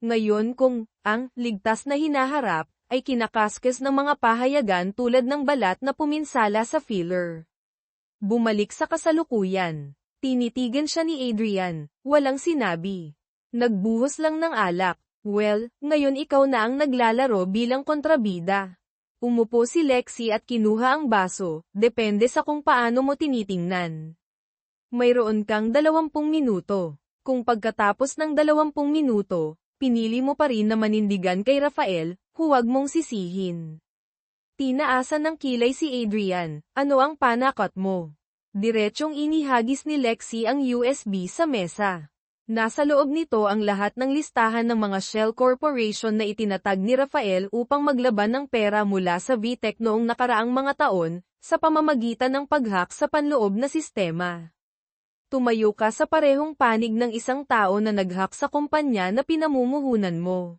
Ngayon kung ang ligtas na hinaharap ay kinakaskes ng mga pahayagan tulad ng balat na puminsala sa filler. Bumalik sa kasalukuyan. Tinitigan siya ni Adrian, walang sinabi. Nagbuhos lang ng alak. Well, ngayon ikaw na ang naglalaro bilang kontrabida. Umupo si Lexi at kinuha ang baso, depende sa kung paano mo tinitingnan. Mayroon kang 20 minuto. Kung pagkatapos ng 20 minuto, pinili mo pa rin na manindigan kay Rafael, huwag mong sisihin. Tinaasan ng kilay si Adrian, ano ang panakot mo? Diretsyong inihagis ni Lexi ang USB sa mesa. Nasa loob nito ang lahat ng listahan ng mga shell corporation na itinatag ni Rafael upang maglaban ng pera mula sa VTech noong nakaraang mga taon, sa pamamagitan ng paghak sa panloob na sistema. Tumayo ka sa parehong panig ng isang tao na naghak sa kumpanya na pinamumuhunan mo.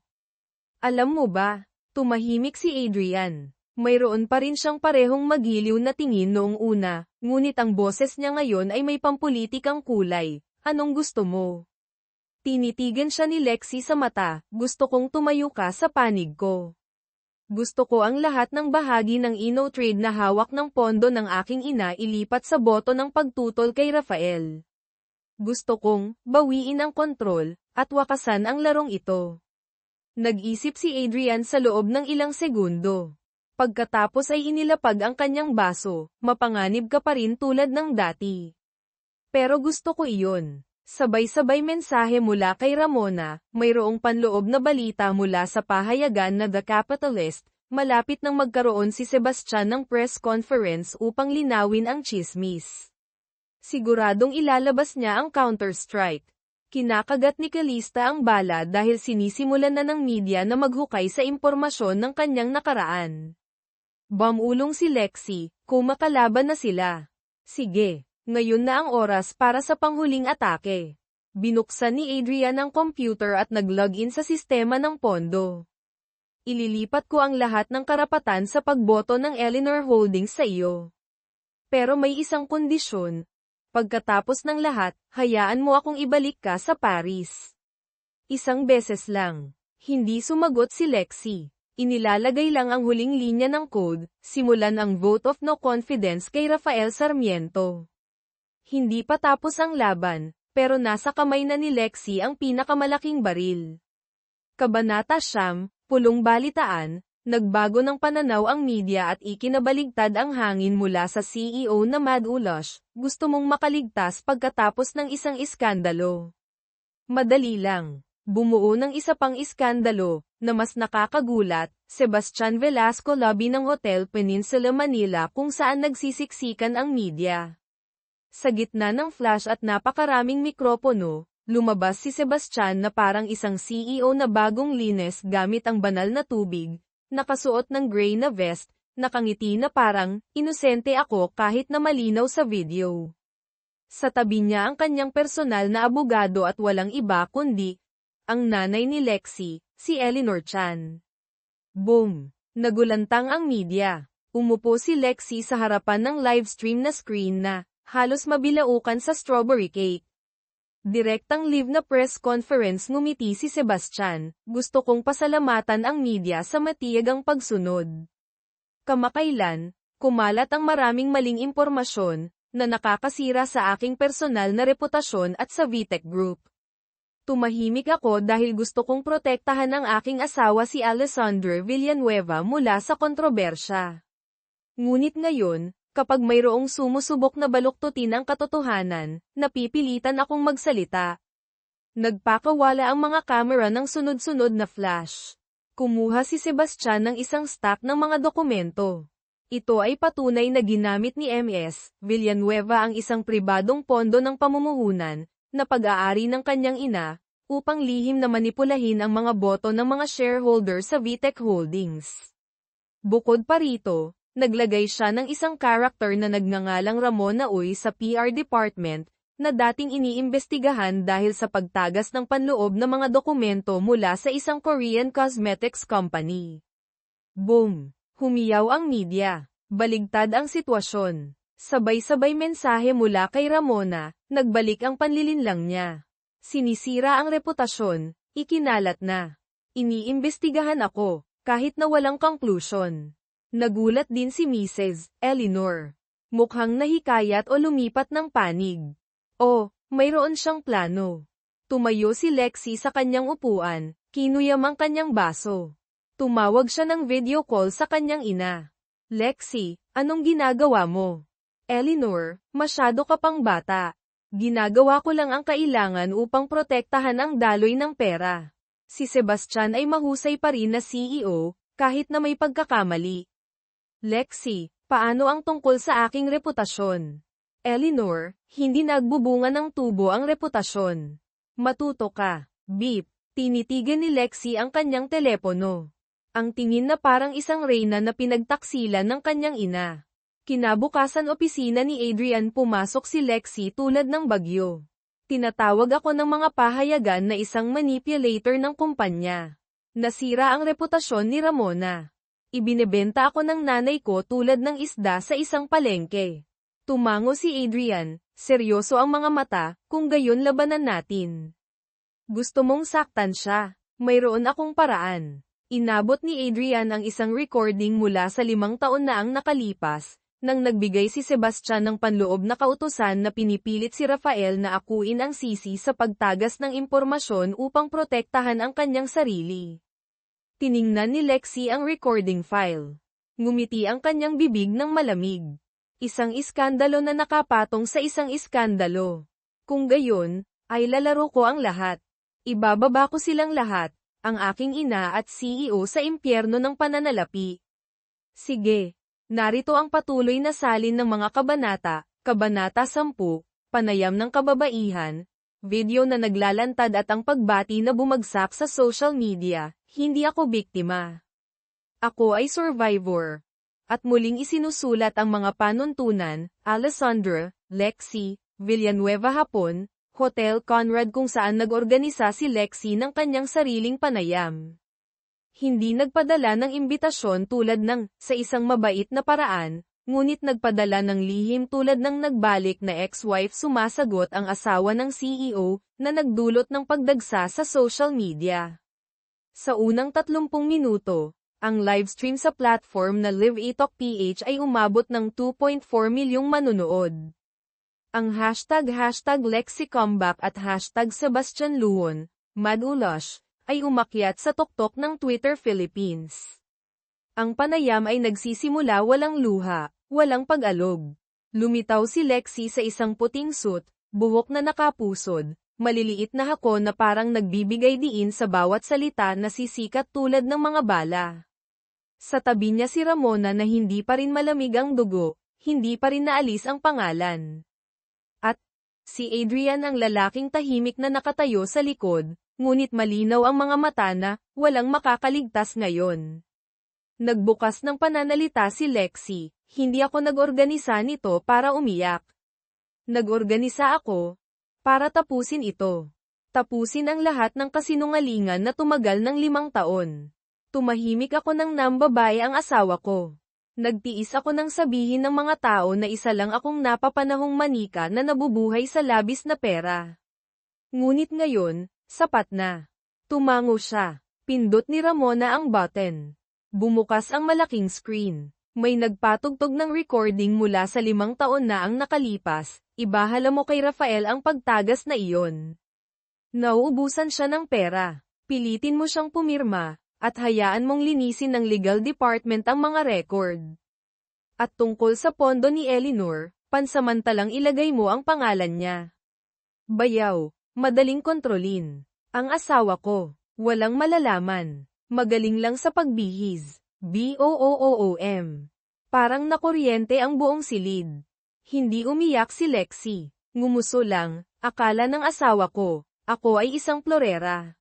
Alam mo ba, tumahimik si Adrian. Mayroon pa rin siyang parehong magiliw na tingin noong una, ngunit ang boses niya ngayon ay may pampulitikang kulay. Anong gusto mo? Tinitigan siya ni Lexi sa mata, gusto kong tumayo ka sa panig ko. Gusto ko ang lahat ng bahagi ng InnoTrade na hawak ng pondo ng aking ina ilipat sa boto ng pagtutol kay Rafael. Gusto kong bawiin ang kontrol, at wakasan ang larong ito. Nag-isip si Adrian sa loob ng ilang segundo. Pagkatapos ay inilapag ang kanyang baso, mapanganib ka pa rin tulad ng dati. Pero gusto ko iyon. Sabay-sabay mensahe mula kay Ramona, mayroong panloob na balita mula sa pahayagan na The Capitalist, malapit nang magkaroon si Sebastian ng press conference upang linawin ang tsismis. Siguradong ilalabas niya ang counter-strike. Kinakagat ni Calista ang bala dahil sinisimulan na ng media na maghukay sa impormasyon ng kanyang nakaraan. Bamulong si Lexi, kumakalaban na sila. Sige. Ngayon na ang oras para sa panghuling atake. Binuksan ni Adrian ang computer at nag-login sa sistema ng pondo. Ililipat ko ang lahat ng karapatan sa pagboto ng Eleanor Holdings sa iyo. Pero may isang kondisyon. Pagkatapos ng lahat, hayaan mo akong ibalik ka sa Paris. Isang beses lang. Hindi sumagot si Lexi. Inilalagay lang ang huling linya ng code, simulan ang vote of no confidence kay Rafael Sarmiento. Hindi pa tapos ang laban, pero nasa kamay na ni Lexi ang pinakamalaking baril. Kabanata 9, Pulong Balitaan, Nagbago ng pananaw ang media at ikinabaligtad ang hangin mula sa CEO na Mad Ulash, gusto mong makaligtas pagkatapos ng isang iskandalo. Madali lang. Bumuo ng isa pang iskandalo, na mas nakakagulat, Sebastian Velasco lobby ng Hotel Peninsula Manila kung saan nagsisiksikan ang media. Sa gitna ng flash at napakaraming mikropono, lumabas si Sebastian na parang isang CEO na bagong linis gamit ang banal na tubig, nakasuot ng gray na vest, nakangiti na parang, inosente ako kahit na malinaw sa video. Sa tabi niya ang kanyang personal na abogado at walang iba kundi, ang nanay ni Lexie, si Eleanor Chan. Boom! Nagulantang ang media. Umupo si Lexie sa harapan ng livestream na screen na, halos mabilaukan sa strawberry cake. Direktang live na press conference ngumiti si Sebastian, gusto kong pasalamatan ang media sa matiyagang pagsunod. Kamakailan, kumalat ang maraming maling impormasyon, na nakakasira sa aking personal na reputasyon at sa VTech Group. Tumahimik ako dahil gusto kong protektahan ang aking asawa si Alessandro Villanueva mula sa kontrobersya. Ngunit ngayon, kapag mayroong sumusubok na baluktutin ang katotohanan, napipilitan akong magsalita. Nagpakawala ang mga kamera ng sunod-sunod na flash. Kumuha si Sebastian ng isang stack ng mga dokumento. Ito ay patunay na ginamit ni MS Villanueva ang isang pribadong pondo ng pamumuhunan, na pag-aari ng kanyang ina, upang lihim na manipulahin ang mga boto ng mga shareholder sa VTech Holdings. Bukod pa rito, naglagay siya ng isang character na nagngangalang Ramona Uy sa PR department, na dating iniimbestigahan dahil sa pagtagas ng panloob ng mga dokumento mula sa isang Korean cosmetics company. Boom! Humiyaw ang media. Baligtad ang sitwasyon. Sabay-sabay mensahe mula kay Ramona, nagbalik ang panlilinlang niya. Sinisira ang reputasyon, ikinalat na. Iniimbestigahan ako, kahit na walang conclusion. Nagulat din si Mrs. Eleanor. Mukhang nahikayat o lumipat ng panig. O, mayroon siyang plano. Tumayo si Lexie sa kanyang upuan, kinuyam ang kanyang baso. Tumawag siya ng video call sa kanyang ina. Lexie, anong ginagawa mo? Eleanor, masyado ka pang bata. Ginagawa ko lang ang kailangan upang protektahan ang daloy ng pera. Si Sebastian ay mahusay pa rin na CEO, kahit na may pagkakamali. Lexie, paano ang tungkol sa aking reputasyon? Eleanor, hindi nagbubunga ng tubo ang reputasyon. Matuto ka. Beep. Tinitigan ni Lexie ang kanyang telepono. Ang tingin na parang isang reyna na pinagtaksilan ng kanyang ina. Kinabukasan opisina ni Adrian pumasok si Lexie tulad ng bagyo. Tinatawag ako ng mga pahayagan na isang manipulator ng kumpanya. Nasira ang reputasyon ni Ramona. Ibinebenta ako ng nanay ko tulad ng isda sa isang palengke. Tumango si Adrian, seryoso ang mga mata, kung gayon labanan natin. Gusto mong saktan siya, mayroon akong paraan. Inabot ni Adrian ang isang recording mula sa 5 taon na ang nakalipas, nang nagbigay si Sebastian ng panloob na kautusan na pinipilit si Rafael na akuin ang sisi sa pagtagas ng impormasyon upang protektahan ang kanyang sarili. Tiningnan ni Lexie ang recording file. Ngumiti ang kanyang bibig ng malamig. Isang iskandalo na nakapatong sa isang iskandalo. Kung gayon, ay lalaro ko ang lahat. Ibababa ko silang lahat, ang aking ina at CEO sa impyerno ng pananalapi. Sige. Narito ang patuloy na salin ng mga kabanata, Kabanata 10, Panayam ng Kababaihan, video na naglalantad at ang pagbati na bumagsak sa social media, hindi ako biktima. Ako ay survivor. At muling isinusulat ang mga panuntunan, Alessandra, Lexie, Villanueva hapon, Hotel Conrad kung saan nag-organisa si Lexie ng kanyang sariling panayam. Hindi nagpadala ng imbitasyon tulad ng, sa isang mabait na paraan, ngunit nagpadala ng lihim tulad ng nagbalik na ex-wife sumasagot ang asawa ng CEO, na nagdulot ng pagdagsa sa social media. Sa unang 30 minuto, ang livestream sa platform na LiveItalkPH ay umabot ng 2.4 milyong manunood. Ang hashtag #LexieComeback at hashtag #SebastianLuon, Mad Ulash, ay umakyat sa tuktok ng Twitter Philippines. Ang panayam ay nagsisimula walang luha, walang pag-alog. Lumitaw si Lexi sa isang puting suit, buhok na nakapusod, maliliit na hako na parang nagbibigay diin sa bawat salita na sisikat tulad ng mga bala. Sa tabi niya si Ramona na hindi pa rin malamig ang dugo, hindi pa rin naalis ang pangalan. At, si Adrian ang lalaking tahimik na nakatayo sa likod, ngunit malinaw ang mga mata na, walang makakaligtas ngayon. Nagbukas ng pananalita si Lexi, hindi ako nag-organisa nito para umiyak. Nag-organisa ako, para tapusin ito. Tapusin ang lahat ng kasinungalingan na tumagal ng 5 taon. Tumahimik ako nang nambabae ang asawa ko. Nagtiis ako nang sabihin ng mga tao na isa lang akong napapanahong manika na nabubuhay sa labis na pera. Ngunit ngayon, sapat na. Tumango siya. Pindot ni Ramona ang button. Bumukas ang malaking screen. May nagpatugtog ng recording mula sa 5 taon na ang nakalipas. Ibahala mo kay Rafael ang pagtagas na iyon. Nauubusan siya ng pera. Pilitin mo siyang pumirma, at hayaan mong linisin ng legal department ang mga record. At tungkol sa pondo ni Eleanor, pansamantalang ilagay mo ang pangalan niya. Bayaw, madaling kontrolin. Ang asawa ko, walang malalaman. Magaling lang sa pagbihis. BOOOM. Parang nakuryente ang buong silid. Hindi umiyak si Lexi. Ngumuso lang, akala ng asawa ko, ako ay isang plorera.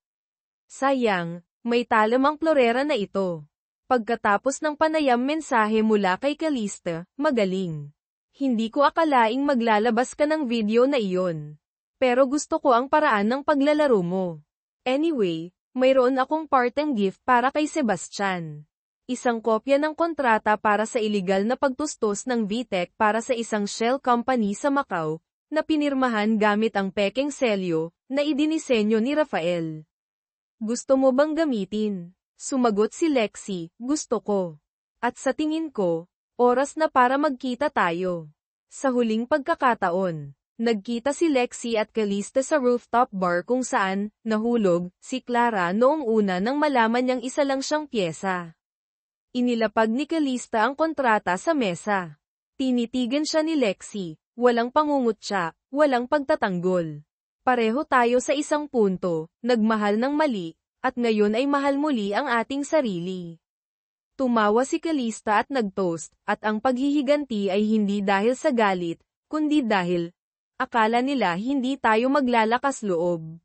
Sayang, may talam ang plorera na ito. Pagkatapos ng panayam mensahe mula kay Calista, magaling. Hindi ko akalaing maglalabas ka ng video na iyon. Pero gusto ko ang paraan ng paglalaro mo. Anyway, mayroon akong part-time gift para kay Sebastian. Isang kopya ng kontrata para sa iligal na pagtustos ng VTech para sa isang shell company sa Macau, na pinirmahan gamit ang pekeng selyo, na idinisenyo ni Rafael. Gusto mo bang gamitin? Sumagot si Lexi, gusto ko. At sa tingin ko, oras na para magkita tayo. Sa huling pagkakataon, nagkita si Lexi at Calista sa rooftop bar kung saan, nahulog, si Clara noong una nang malaman niyang isa lang siyang pyesa. Inilapag ni Calista ang kontrata sa mesa. Tinitigan siya ni Lexi, walang pangungutya, walang pagtatanggol. Pareho tayo sa isang punto, nagmahal ng mali, at ngayon ay mahal muli ang ating sarili. Tumawa si Calista at nagtoast, at ang paghihiganti ay hindi dahil sa galit, kundi dahil, akala nila hindi tayo maglalakas loob.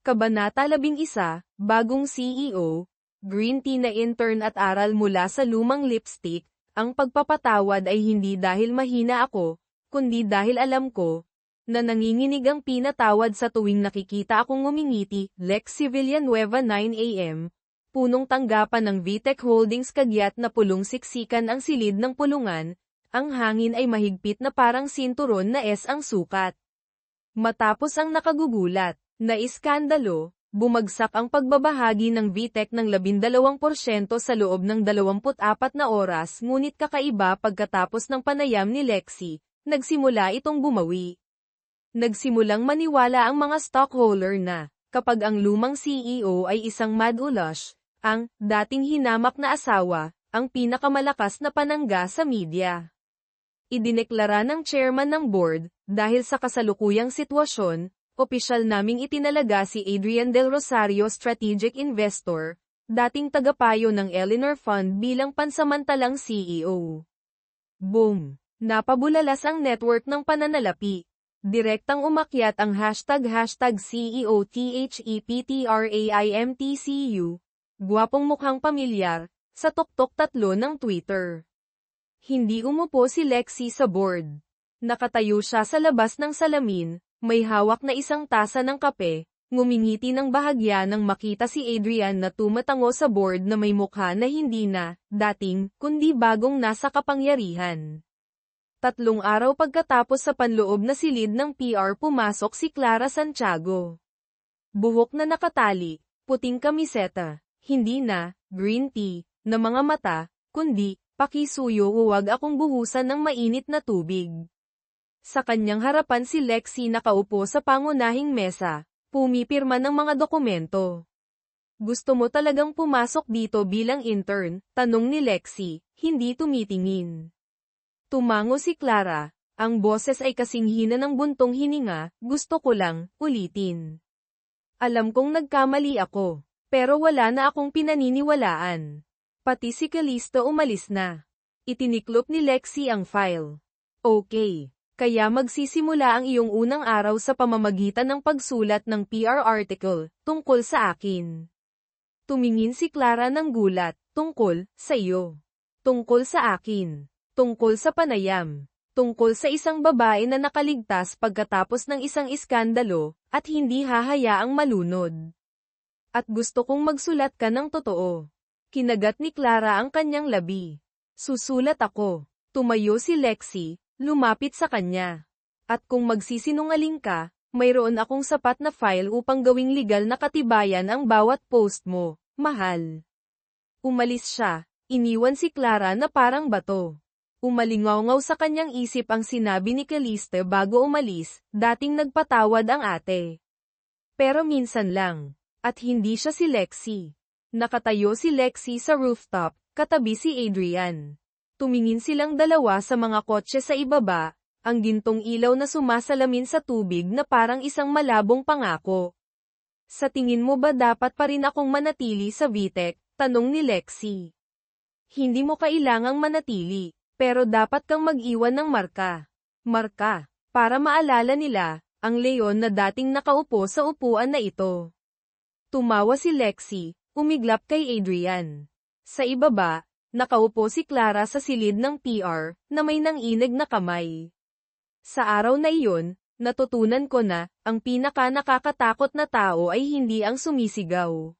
Kabanata 11, Bagong CEO, Green tea na intern at aral mula sa lumang lipstick, ang pagpapatawad ay hindi dahil mahina ako, kundi dahil alam ko, na nanginginig ang pinatawad sa tuwing nakikita akong ngumingiti. Lexi Villanueva 9 AM, punong tanggapan ng VTech Holdings kagyat na pulong siksikan ang silid ng pulungan, ang hangin ay mahigpit na parang sinturon na S ang sukat. Matapos ang nakagugulat na iskandalo, bumagsak ang pagbabahagi ng VTech ng 12% sa loob ng 24 na oras ngunit kakaiba pagkatapos ng panayam ni Lexi, nagsimula itong bumawi. Nagsimulang maniwala ang mga stockholder na, kapag ang lumang CEO ay isang mad-ulash, ang dating hinamak na asawa, ang pinakamalakas na panangga sa media. Idineklara ng chairman ng board, dahil sa kasalukuyang sitwasyon, opisyal naming itinalaga si Adrian Del Rosario Strategic Investor, dating tagapayo ng Eleanor Fund bilang pansamantalang CEO. Boom! Napabulalas ang network ng pananalapi. Direktang umakyat ang hashtag CEO THEPTRAIMTCU, gwapong mukhang pamilyar, sa tuktok 3 ng Twitter. Hindi umupo si Lexi sa board. Nakatayo siya sa labas ng salamin, may hawak na isang tasa ng kape, ngumingiti ng bahagya nang makita si Adrian na tumatango sa board na may mukha na hindi na, dating, kundi bagong nasa kapangyarihan. 3 araw pagkatapos sa panloob na silid ng PR pumasok si Clara Santiago. Buhok na nakatali, puting kamiseta, hindi na, green tea, na mga mata, kundi, pakisuyo huwag akong buhusan ng mainit na tubig. Sa kanyang harapan si Lexi nakaupo sa pangunahing mesa, pumipirma ng mga dokumento. Gusto mo talagang pumasok dito bilang intern? Tanong ni Lexi, hindi tumitingin. Tumango si Clara, ang boses ay kasing hina ng buntong hininga, gusto ko lang, ulitin. Alam kong nagkamali ako, pero wala na akong pinaniniwalaan. Pati si Callisto umalis na. Itiniklop ni Lexi ang file. Okay. Kaya magsisimula ang iyong unang araw sa pamamagitan ng pagsulat ng PR article, tungkol sa akin. Tumingin si Clara ng gulat, tungkol, sa iyo. Tungkol sa akin. Tungkol sa panayam. Tungkol sa isang babae na nakaligtas pagkatapos ng isang iskandalo, at hindi hahayaang malunod. At gusto kong magsulat ka ng totoo. Kinagat ni Clara ang kanyang labi. Susulat ako. Tumayo si Lexi. Lumapit sa kanya. At kung magsisinungaling ka, mayroon akong sapat na file upang gawing legal na katibayan ang bawat post mo, mahal. Umalis siya, iniwan si Clara na parang bato. Umalingaw-ngaw sa kanyang isip ang sinabi ni Callisto bago umalis, dating nagpatawad ang ate. Pero minsan lang, at hindi siya si Lexi. Nakatayo si Lexi sa rooftop, katabi si Adrian. Tumingin silang dalawa sa mga kotse sa ibaba, ang gintong ilaw na sumasalamin sa tubig na parang isang malabong pangako. Sa tingin mo ba dapat pa rin akong manatili sa VTech? Tanong ni Lexi. Hindi mo kailangang manatili, pero dapat kang mag-iwan ng marka. Marka, para maalala nila, ang leon na dating nakaupo sa upuan na ito. Tumawa si Lexi, umiglap kay Adrian. Sa ibaba, nakaupo si Clara sa silid ng PR, na may nanginig na kamay. Sa araw na iyon, natutunan ko na, ang pinaka-nakakatakot na tao ay hindi ang sumisigaw,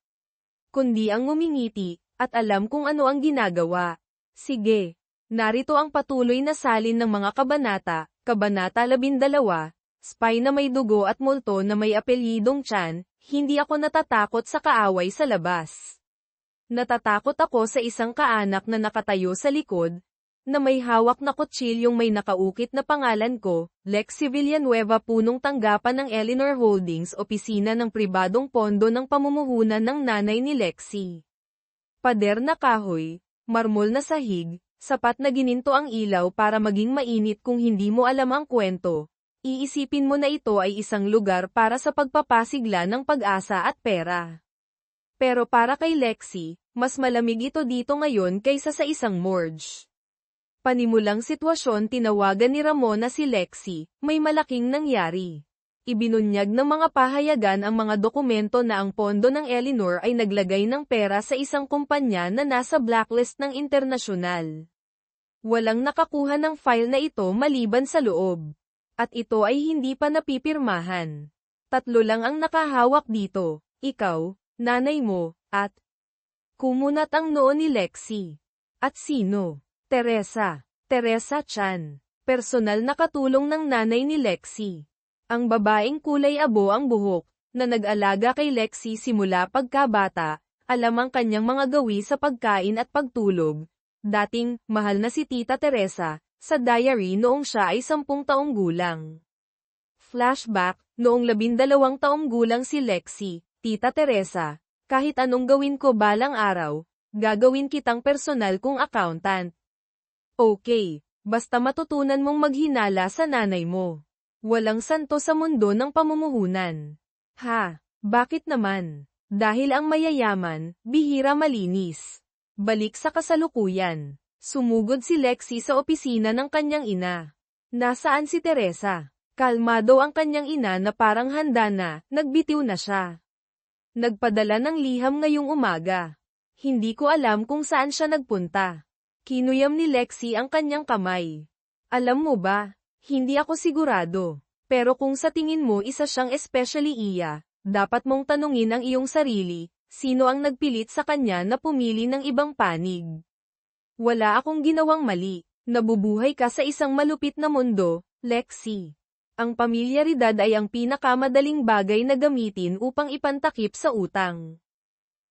kundi ang ngumingiti, at alam kung ano ang ginagawa. Sige, narito ang patuloy na salin ng mga kabanata, Kabanata 12, Spy na may dugo at multo na may apelyidong Chan, hindi ako natatakot sa kaaway sa labas. Natatakot ako sa isang kaanak na nakatayo sa likod, na may hawak na kutsilyong may nakaukit na pangalan ko, Lexi Villanueva, punong tanggapan ng Eleanor Holdings, opisina ng pribadong pondo ng pamumuhunan ng nanay ni Lexi. Pader na kahoy, marmol na sahig, sapat na gininto ang ilaw para maging mainit kung hindi mo alam ang kwento. Iisipin mo na ito ay isang lugar para sa pagpapasigla ng pag-asa at pera. Pero para kay Lexi, mas malamig ito dito ngayon kaysa sa isang morgue. Panimulang sitwasyon, tinawagan ni Ramona si Lexi, may malaking nangyari. Ibinunyag ng mga pahayagan ang mga dokumento na ang pondo ng Eleanor ay naglagay ng pera sa isang kumpanya na nasa blacklist ng internasyonal. Walang nakakuha ng file na ito maliban sa loob. At ito ay hindi pa napipirmahan. 3 lang ang nakahawak dito, ikaw, nanay mo, at kumunat ang noo ni Lexi. At sino? Teresa. Teresa Chan. Personal na katulong ng nanay ni Lexi. Ang babaeng kulay abo ang buhok, na nag-alaga kay Lexi simula pagkabata, alam ang kanyang mga gawi sa pagkain at pagtulog. Dating, mahal na si Tita Teresa, sa diary noong siya ay 10 taong gulang. Flashback, noong 12 taong gulang si Lexi, Tita Teresa, kahit anong gawin ko balang araw, gagawin kitang personal kong accountant. Okay, basta matutunan mong maghinala sa nanay mo. Walang santo sa mundo ng pamumuhunan. Ha, bakit naman? Dahil ang mayayaman, bihira malinis. Balik sa kasalukuyan. Sumugod si Lexi sa opisina ng kanyang ina. Nasaan si Teresa? Kalmado ang kanyang ina na parang handa na, nagbitiw na siya. Nagpadala ng liham ngayong umaga. Hindi ko alam kung saan siya nagpunta. Kinuyam ni Lexi ang kanyang kamay. Alam mo ba, hindi ako sigurado. Pero kung sa tingin mo isa siyang especially iya, dapat mong tanungin ang iyong sarili, sino ang nagpilit sa kanya na pumili ng ibang panig. Wala akong ginawang mali. Nabubuhay ka sa isang malupit na mundo, Lexi. Ang pamilyaridad ay ang pinakamadaling bagay na gamitin upang ipantakip sa utang.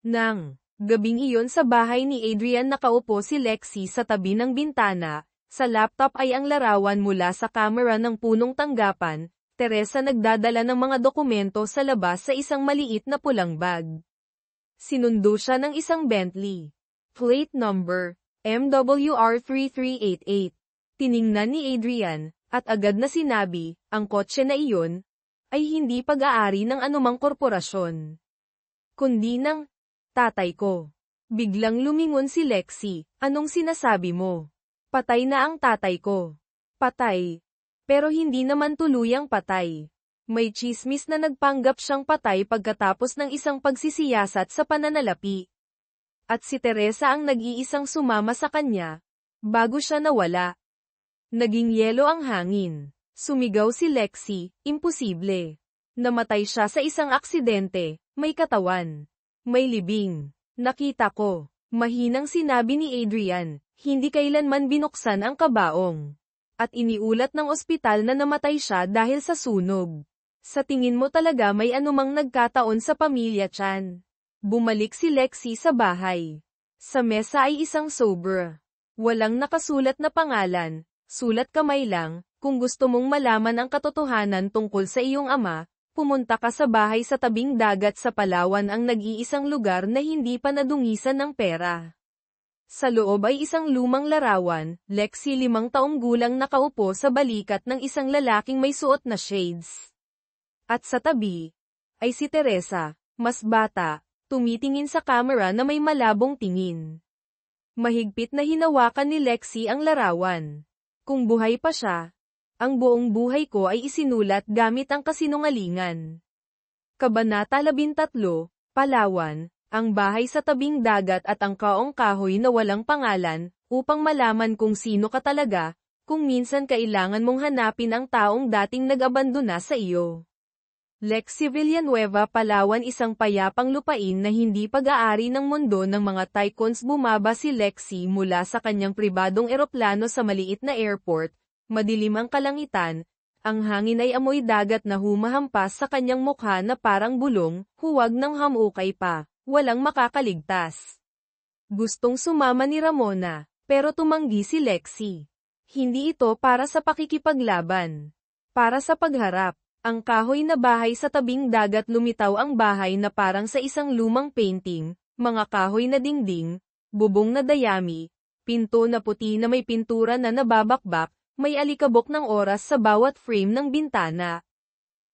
Nang gabing iyon sa bahay ni Adrian, nakaupo si Lexi sa tabi ng bintana. Sa laptop ay ang larawan mula sa kamera ng punong tanggapan. Teresa nagdadala ng mga dokumento sa labas sa isang maliit na pulang bag. Sinundo siya ng isang Bentley. Plate number, MWR3388. Tiningnan ni Adrian, at agad na sinabi, ang kotse na iyon, ay hindi pag-aari ng anumang korporasyon. Kundi ng tatay ko. Biglang lumingon si Lexi, anong sinasabi mo? Patay na ang tatay ko. Patay. Pero hindi naman tuluyang patay. May tsismis na nagpanggap siyang patay pagkatapos ng isang pagsisiyasat sa pananalapi. At si Teresa ang nag-iisang sumama sa kanya, bago siya nawala. Naging yelo ang hangin. Sumigaw si Lexi, imposible. Namatay siya sa isang aksidente, may katawan. May libing. Nakita ko. Mahinang sinabi ni Adrian, hindi kailanman binuksan ang kabaong. At iniulat ng ospital na namatay siya dahil sa sunog. Sa tingin mo talaga may anumang nagkataon sa pamilya Chan? Bumalik si Lexi sa bahay. Sa mesa ay isang sobra. Walang nakasulat na pangalan. Sulat kamay lang, kung gusto mong malaman ang katotohanan tungkol sa iyong ama, pumunta ka sa bahay sa tabing dagat sa Palawan, ang nag-iisang lugar na hindi pa nadungisan ng pera. Sa loob ay isang lumang larawan, Lexi 5 taong gulang nakaupo sa balikat ng isang lalaking may suot na shades. At sa tabi, ay si Teresa, mas bata, tumitingin sa camera na may malabong tingin. Mahigpit na hinawakan ni Lexi ang larawan. Kung buhay pa siya, ang buong buhay ko ay isinulat gamit ang kasinungalingan. Kabanata 13, Palawan, ang bahay sa tabing dagat at ang kaong kahoy na walang pangalan, upang malaman kung sino ka talaga, kung minsan kailangan mong hanapin ang taong dating nag-abandona sa iyo. Lexi Villanueva, Palawan, isang payapang lupain na hindi pag-aari ng mundo ng mga tycoons. Bumaba si Lexi mula sa kanyang pribadong eroplano sa maliit na airport, madilim ang kalangitan, ang hangin ay amoy dagat na humahampas sa kanyang mukha na parang bulong, huwag ng hamukay pa, walang makakaligtas. Gustong sumama ni Ramona, pero tumanggi si Lexi. Hindi ito para sa pakikipaglaban. Para sa pagharap. Ang kahoy na bahay sa tabing dagat, lumitaw ang bahay na parang sa isang lumang painting, mga kahoy na dingding, bubong na dayami, pinto na puti na may pintura na nababakbak, may alikabok ng oras sa bawat frame ng bintana.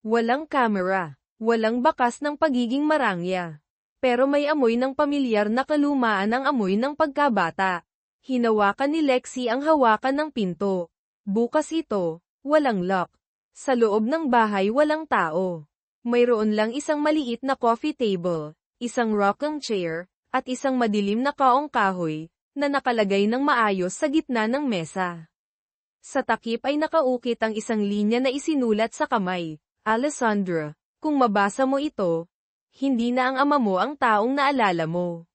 Walang camera, walang bakas ng pagiging marangya. Pero may amoy ng pamilyar na kalumaan, ang amoy ng pagkabata. Hinawakan ni Lexi ang hawakan ng pinto. Bukas ito, walang lock. Sa loob ng bahay walang tao. Mayroon lang isang maliit na coffee table, isang rocking chair, at isang madilim na kaong kahoy, na nakalagay ng maayos sa gitna ng mesa. Sa takip ay nakaukit ang isang linya na isinulat sa kamay, Alessandra, kung mabasa mo ito, hindi na ang ama mo ang taong naalala mo.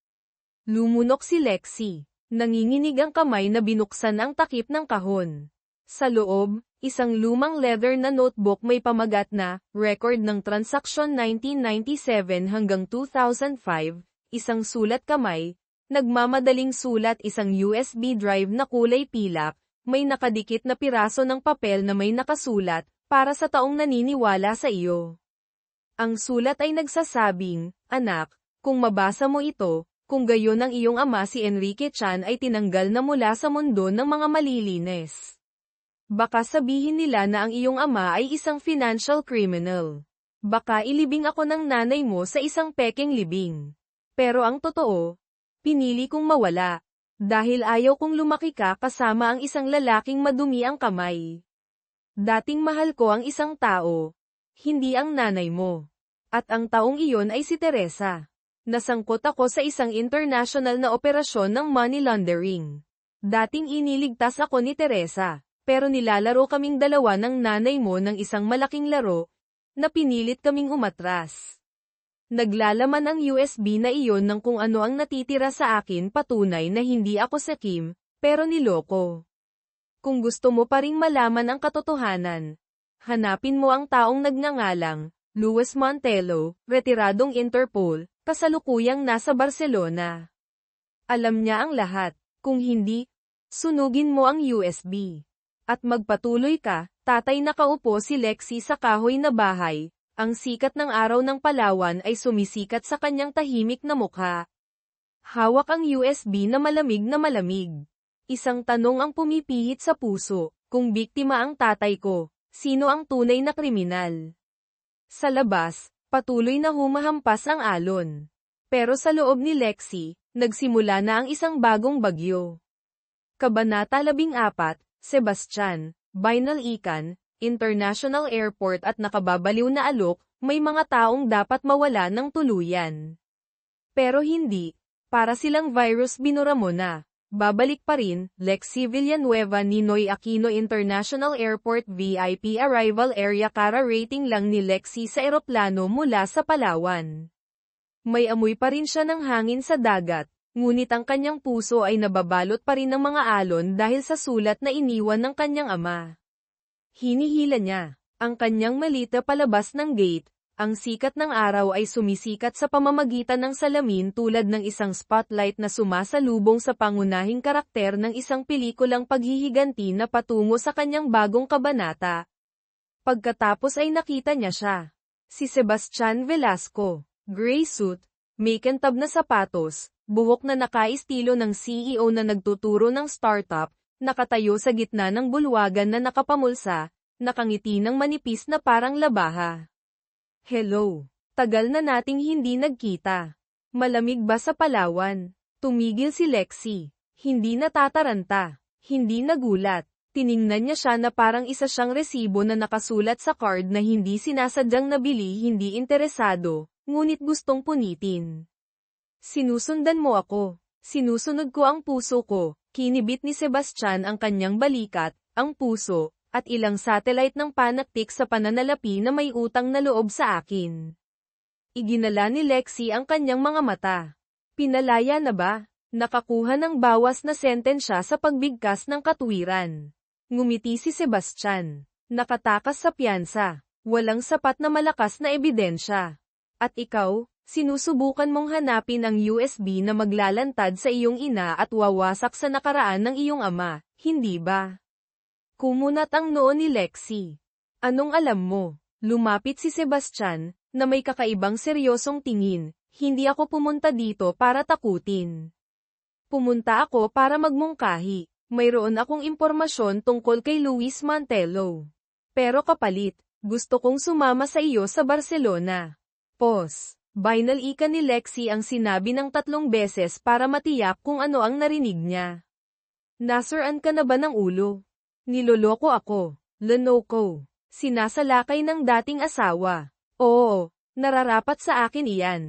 Lumunok si Lexi. Nanginginig ang kamay na binuksan ang takip ng kahon. Sa loob, isang lumang leather na notebook may pamagat na, record ng transaksyon 1997 hanggang 2005, isang sulat kamay, nagmamadaling sulat, isang USB drive na kulay pilak, may nakadikit na piraso ng papel na may nakasulat, para sa taong naniniwala sa iyo. Ang sulat ay nagsasabing, anak, kung mabasa mo ito, kung gayon ang iyong ama si Enrique Chan ay tinanggal na mula sa mundo ng mga malilinis. Baka sabihin nila na ang iyong ama ay isang financial criminal. Baka ilibing ako ng nanay mo sa isang pekeng libing. Pero ang totoo, pinili kong mawala. Dahil ayaw kong lumaki ka kasama ang isang lalaking madumi ang kamay. Dating mahal ko ang isang tao, hindi ang nanay mo. At ang taong iyon ay si Teresa. Nasangkot ako sa isang international na operasyon ng money laundering. Dating iniligtas ako ni Teresa. Pero nilalaro kaming dalawa ng nanay mo ng isang malaking laro, na pinilit kaming umatras. Naglalaman ang USB na iyon ng kung ano ang natitira sa akin, patunay na hindi ako si Kim, pero niloko. Kung gusto mo pa ring malaman ang katotohanan, hanapin mo ang taong nagngangalang, Luis Montelo, retiradong Interpol, kasalukuyang nasa Barcelona. Alam niya ang lahat, kung hindi, sunugin mo ang USB. At magpatuloy ka, tatay. Nakaupo si Lexi sa kahoy na bahay, Ang sikat ng araw ng Palawan ay sumisikat sa kanyang tahimik na mukha. Hawak ang USB na malamig na malamig. Isang tanong ang pumipihit sa puso, kung biktima ang tatay ko, sino ang tunay na kriminal? Sa labas, patuloy na humahampas ang alon. Pero sa loob ni Lexie, nagsimula na ang isang bagong bagyo. Kabanata 14, Sebastian, Binal Ican, International Airport at nakababaliw na alok, may mga taong dapat mawala ng tuluyan. Pero hindi, para silang virus binura mo na. Babalik pa rin, Lexie Villanueva Ninoy Aquino International Airport VIP Arrival Area Kara rating lang ni Lexie sa eroplano mula sa Palawan. May amoy pa rin siya ng hangin sa dagat, ngunit ang kanyang puso ay nababalot pa rin ng mga alon dahil sa sulat na iniwan ng kanyang ama. Hinihila niya ang kanyang malita palabas ng gate. Ang sikat ng araw ay sumisikat sa pamamagitan ng salamin tulad ng isang spotlight na sumasalubong sa pangunahing karakter ng isang pelikulang paghihiganti na patungo sa kanyang bagong kabanata. Pagkatapos ay nakita niya siya. Si Sebastian Velasco, gray suit, may kintab na sapatos, buhok na nakaistilo ng CEO na nagtuturo ng startup, nakatayo sa gitna ng bulwagan na nakapamulsa, nakangiti ng manipis na parang labaha. Hello. Tagal na nating hindi nagkita. Malamig ba sa Palawan? Tumigil si Lexie. Hindi natataranta. Hindi nagulat. Tiningnan niya siya na parang isa siyang resibo na nakasulat sa card na hindi sinasadyang nabili, hindi interesado, ngunit gustong punitin. Sinusundan mo ako. Sinusunod ko ang puso ko. Kinibit ni Sebastian ang kanyang balikat, ang puso, at ilang satellite ng panaktik sa pananalapi na may utang na loob sa akin. Iginala ni Lexie ang kanyang mga mata. Pinalaya na ba? Nakakuha ng bawas na sentensya sa pagbigkas ng katwiran. Ngumiti si Sebastian. Nakatakas sa piyansa. Walang sapat na malakas na ebidensya. At ikaw, sinusubukan mong hanapin ang USB na maglalantad sa iyong ina at wawasak sa nakaraan ng iyong ama, hindi ba? Kumunat ang noo ni Lexie. Anong alam mo? Lumapit si Sebastian, na may kakaibang seryosong tingin. Hindi ako pumunta dito para takutin. Pumunta ako para magmungkahi. Mayroon akong impormasyon tungkol kay Luis Mantello. Pero kapalit, gusto kong sumama sa iyo sa Barcelona. Pause. Binal Ican ni Lexie ang sinabi ng 3 beses para matiyak kung ano ang narinig niya. Nasiraan ka na ba ng ulo? Niloloko ako. Lenoco. Sinasalakay ng dating asawa. Oo, nararapat sa akin iyan.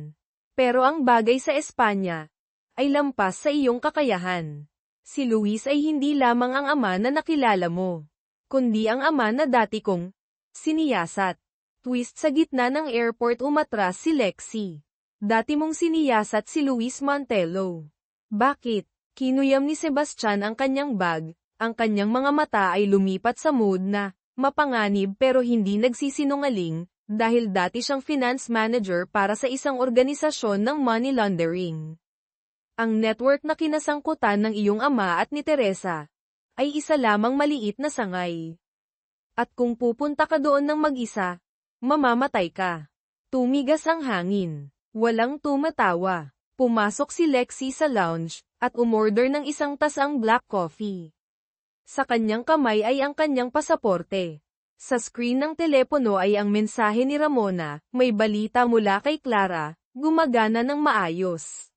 Pero ang bagay sa Espanya ay lampas sa iyong kakayahan. Si Luis ay hindi lamang ang ama na nakilala mo, kundi ang ama na dati kong siniyasat. Twist sa gitna ng airport umatras si Lexie. Dati mong siniyasat si Luis Mantello. Bakit? Kinuyam ni Sebastian ang kanyang bag. Ang kanyang mga mata ay lumipat sa mood na mapanganib pero hindi nagsisinungaling, dahil dati siyang finance manager para sa isang organisasyon ng money laundering. Ang network na kinasangkutan ng iyong ama at ni Teresa ay isa lamang maliit na sangay. At kung pupunta ka doon ng mag-isa, mamamatay ka. Tumigas ang hangin. Walang tumatawa. Pumasok si Lexie sa lounge at umorder ng isang tasang black coffee. Sa kanyang kamay ay ang kanyang pasaporte. Sa screen ng telepono ay ang mensahe ni Ramona, may balita mula kay Clara, gumagana ng maayos.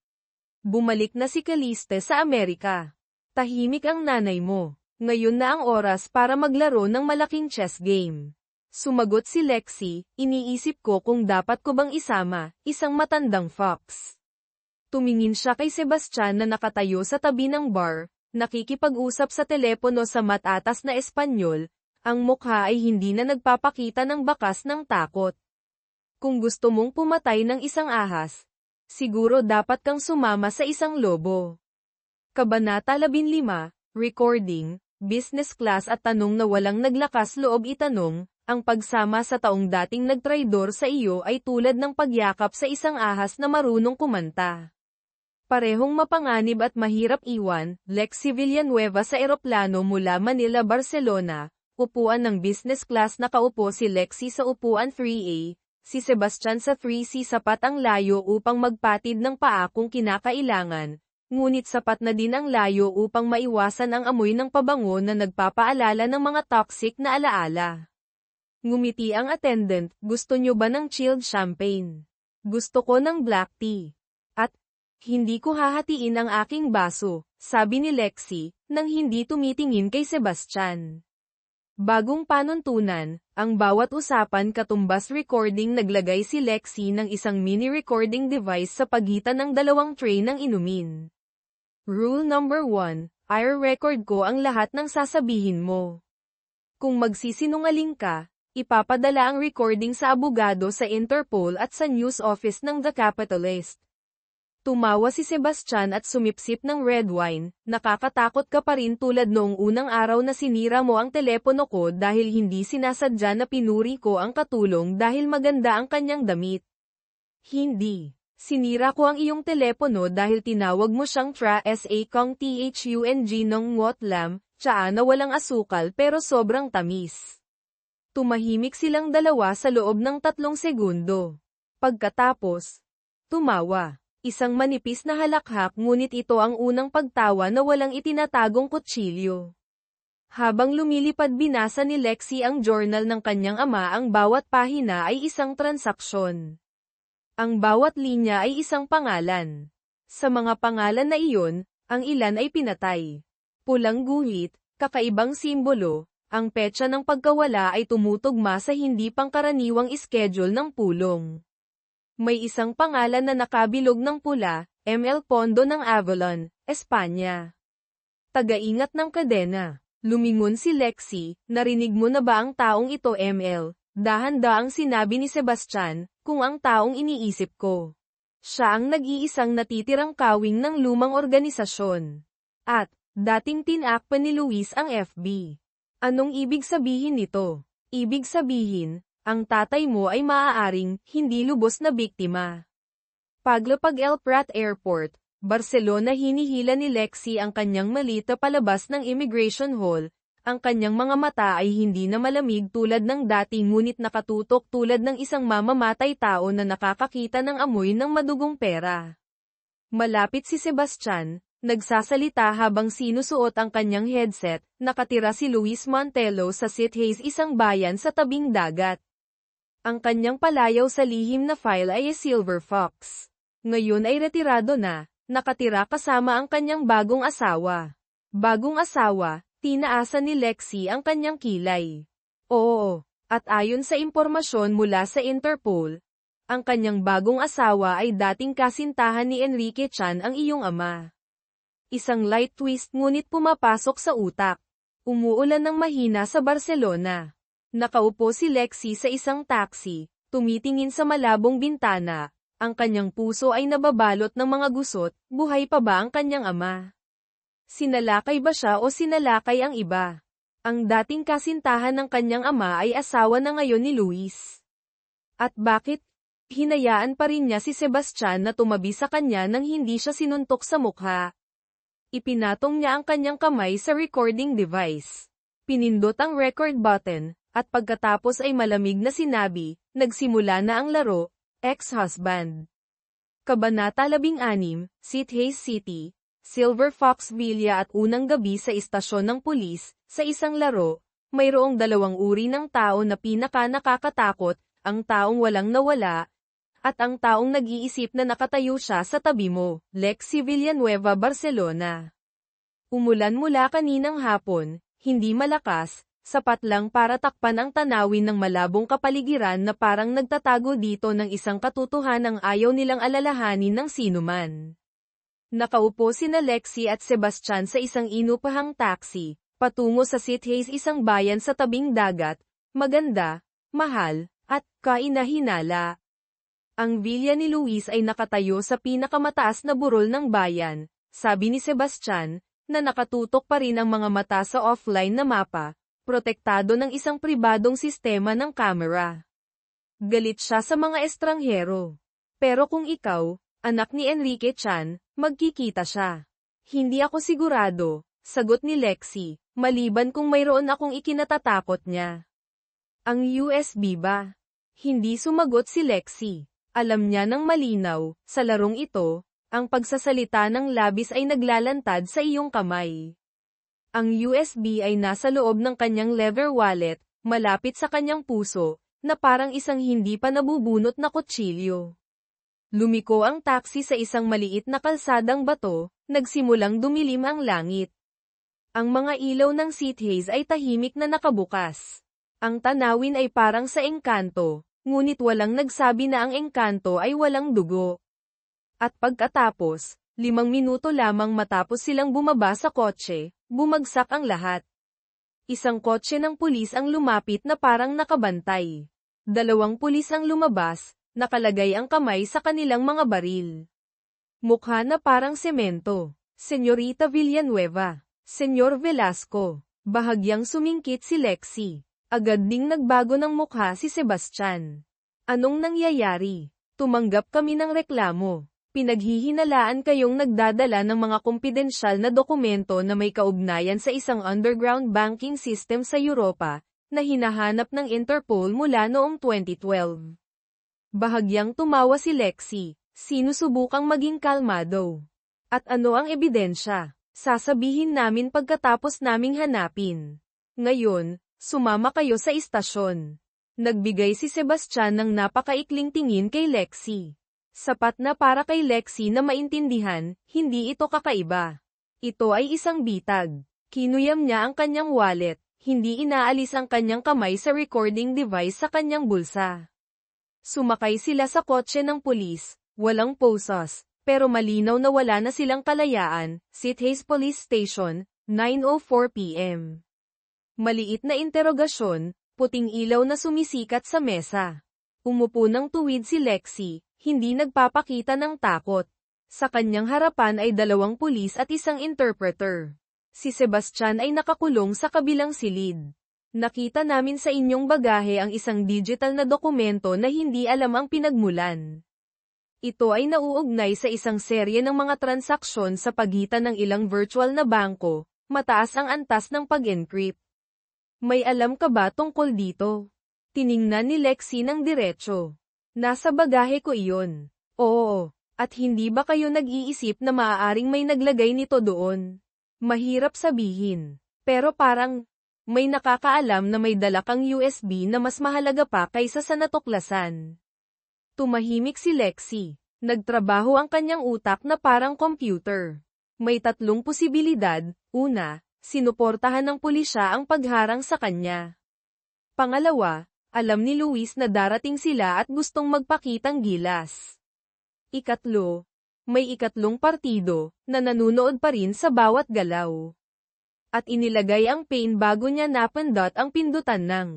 Bumalik na si Caliste sa Amerika. Tahimik ang nanay mo. Ngayon na ang oras para maglaro ng malaking chess game. Sumagot si Lexie, iniisip ko kung dapat ko bang isama, isang matandang fox. Tumingin siya kay Sebastian na nakatayo sa tabi ng bar, nakikipag-usap sa telepono sa matatas na Espanyol, ang mukha ay hindi na nagpapakita ng bakas ng takot. Kung gusto mong pumatay ng isang ahas, siguro dapat kang sumama sa isang lobo. Kabanata 15, Recording, Business Class at tanong na walang naglakas loob itanong, ang pagsama sa taong dating nagtraidor sa iyo ay tulad ng pagyakap sa isang ahas na marunong kumanta. Parehong mapanganib at mahirap iwan, Lexie Villanueva sa eroplano mula Manila, Barcelona, upuan ng business class nakaupo si Lexie sa upuan 3A, Si Sebastian sa 3C sapat ang layo upang magpatid ng paa kung kinakailangan, ngunit sapat na din ang layo upang maiwasan ang amoy ng pabango na nagpapaalala ng mga toxic na alaala. Ngumiti ang attendant, gusto nyo ba ng chilled champagne? Gusto ko ng black tea. At, hindi ko hahatiin ang aking baso, sabi ni Lexi, nang hindi tumitingin kay Sebastian. Bagong panuntunan, ang bawat usapan katumbas recording naglagay si Lexi ng isang mini recording device sa pagitan ng dalawang tray ng inumin. Rule number 1, i-record ko ang lahat ng sasabihin mo. Kung magsisinungaling ka, ipapadala ang recording sa abogado sa Interpol at sa news office ng The Capitalist. Tumawa si Sebastian at sumipsip ng red wine, nakakatakot ka pa rin tulad noong unang araw na sinira mo ang telepono ko dahil hindi sinasadya na pinuri ko ang katulong dahil maganda ang kanyang damit. Hindi. Sinira ko ang iyong telepono dahil tinawag mo siyang sa kong thung ng ngotlam, tsaa na walang asukal pero sobrang tamis. Tumahimik silang dalawa sa loob ng 3 segundo. Pagkatapos, tumawa. Isang manipis na halakhak ngunit ito ang unang pagtawa na walang itinatagong kutsilyo. Habang lumilipad binasa ni Lexi ang journal ng kanyang ama, ang bawat pahina ay isang transaksyon. Ang bawat linya ay isang pangalan. Sa mga pangalan na iyon, ang ilan ay pinatay. Pulang guhit, kakaibang simbolo, ang petsa ng pagkawala ay tumutugma sa hindi pangkaraniwang schedule ng pulong. May isang pangalan na nakabilog ng pula, ML Pondo ng Avalon, Espanya. Tagaingat ng kadena. Lumingon si Lexi, narinig mo na ba ang taong ito ML? Dahan-daang sinabi ni Sebastian, kung ang taong iniisip ko. Siya ang nag-iisang natitirang kawing ng lumang organisasyon. At, dating tinakpan ni Luis ang FB. Anong ibig sabihin nito? Ibig sabihin, ang tatay mo ay maaaring hindi lubos na biktima. Paglapag El Prat Airport, Barcelona, hinihila ni Lexi ang kanyang malita palabas ng immigration hall. Ang kanyang mga mata ay hindi na malamig tulad ng dati ngunit nakatutok tulad ng isang mamamatay tao na nakakakita ng amoy ng madugong pera. Malapit si Sebastian, nagsasalita habang sinusuot ang kanyang headset. Nakatira si Luis Montelo sa Sitges, isang bayan sa tabing dagat. Ang kanyang palayaw sa lihim na file ay Silver Fox. Ngayon ay retirado na, nakatira kasama ang kanyang bagong asawa. Bagong asawa, tinaasa ni Lexi ang kanyang kilay. Oo, at ayon sa impormasyon mula sa Interpol, ang kanyang bagong asawa ay dating kasintahan ni Enrique Chan, ang iyong ama. Isang light twist ngunit pumapasok sa utak. Umuulan ng mahina sa Barcelona. Nakaupo si Lexi sa isang taxi, tumitingin sa malabong bintana. Ang kanyang puso ay nababalot ng mga gusot, buhay pa ba ang kanyang ama? Sinalakay ba siya o sinalakay ang iba? Ang dating kasintahan ng kanyang ama ay asawa na ngayon ni Luis. At bakit? Hinayaan pa rin niya si Sebastian na tumabi sa kanya nang hindi siya sinuntok sa mukha. Ipinatong niya ang kanyang kamay sa recording device. Pinindot ang record button. At pagkatapos ay malamig na sinabi, nagsimula na ang laro, ex-husband. Kabanata 16, Sitges City, Silver Fox Villa at unang gabi sa istasyon ng pulis. Sa isang laro, mayroong dalawang uri ng tao na pinaka-nakakatakot, ang taong walang nawala, at ang taong nag-iisip na nakatayo siya sa tabi mo. Lexi Villanueva, Barcelona. Umulan mula kaninang hapon, hindi malakas, sapat lang para takpan ang tanawin ng malabong kapaligiran na parang nagtatago dito ng isang katotohanang ayaw nilang alalahanin ng sinuman. Nakaupo sina Lexi at Sebastian sa isang inupahang taxi, patungo sa Sitges, isang bayan sa tabing dagat, maganda, mahal, at kainahinala. Ang villa ni Luis ay nakatayo sa pinakamataas na burol ng bayan, sabi ni Sebastian, na nakatutok pa rin ang mga mata sa offline na mapa. Protektado ng isang pribadong sistema ng kamera. Galit siya sa mga estranghero. Pero kung ikaw, anak ni Enrique Chan, magkikita siya. Hindi ako sigurado, sagot ni Lexi, maliban kung mayroon akong ikinatatakot niya. Ang USB ba? Hindi sumagot si Lexi. Alam niya ng malinaw, sa larong ito, ang pagsasalita ng labis ay naglalantad sa iyong kamay. Ang USB ay nasa loob ng kanyang leather wallet, malapit sa kanyang puso, na parang isang hindi pa nabubunot na kutsilyo. Lumiko ang taxi sa isang maliit na kalsadang bato, nagsimulang dumilim ang langit. Ang mga ilaw ng seat haze ay tahimik na nakabukas. Ang tanawin ay parang sa engkanto, ngunit walang nagsabi na ang engkanto ay walang dugo. At pagkatapos, 5 minuto lamang matapos silang bumaba sa kotse, bumagsak ang lahat. Isang kotse ng pulis ang lumapit na parang nakabantay. 2 pulis ang lumabas, nakalagay ang kamay sa kanilang mga baril. Mukha na parang semento. Senyorita Villanueva. Senyor Velasco. Bahagyang sumingkit si Lexi. Agad ding nagbago ng mukha si Sebastian. Anong nangyayari? Tumanggap kami ng reklamo. Pinaghihinalaan kayong nagdadala ng mga kumpidensyal na dokumento na may kaugnayan sa isang underground banking system sa Europa, na hinahanap ng Interpol mula noong 2012. Bahagyang tumawa si Lexi, sinusubukang maging kalmado. At ano ang ebidensya? Sasabihin namin pagkatapos naming hanapin. Ngayon, sumama kayo sa istasyon. Nagbigay si Sebastian ng napakaikling tingin kay Lexi. Sapat na para kay Lexi na maintindihan, hindi ito kakaiba. Ito ay isang bitag. Kinuyam niya ang kanyang wallet, hindi inaalis ang kanyang kamay sa recording device sa kanyang bulsa. Sumakay sila sa kotse ng pulis, walang poses, pero malinaw na wala na silang kalayaan, Sitges Police Station, 9:04 p.m. Maliit na interogasyon, puting ilaw na sumisikat sa mesa. Umupo ng tuwid si Lexi, hindi nagpapakita ng takot. Sa kanyang harapan ay 2 pulis at isang interpreter. Si Sebastian ay nakakulong sa kabilang silid. Nakita namin sa inyong bagahe ang isang digital na dokumento na hindi alam ang pinagmulan. Ito ay nauugnay sa isang serye ng mga transaksyon sa pagitan ng ilang virtual na bangko, mataas ang antas ng pag-encrypt. May alam ka ba tungkol dito? Tiningnan ni Lexi ng diretso. Nasa bagahe ko iyon. Oo, at hindi ba kayo nag-iisip na maaaring may naglagay nito doon? Mahirap sabihin. Pero parang, may nakakaalam na may dala kang USB na mas mahalaga pa kaysa sa natuklasan. Tumahimik si Lexi. Nagtrabaho ang kanyang utak na parang computer. May 3 posibilidad. Una, sinuportahan ng pulisya ang pagharang sa kanya. Pangalawa, alam ni Luis na darating sila at gustong magpakitang gilas. Ikatlo, may ikatlong partido, na nanunood pa rin sa bawat galaw. At inilagay ang pin bago niya napindot ang pindutan ng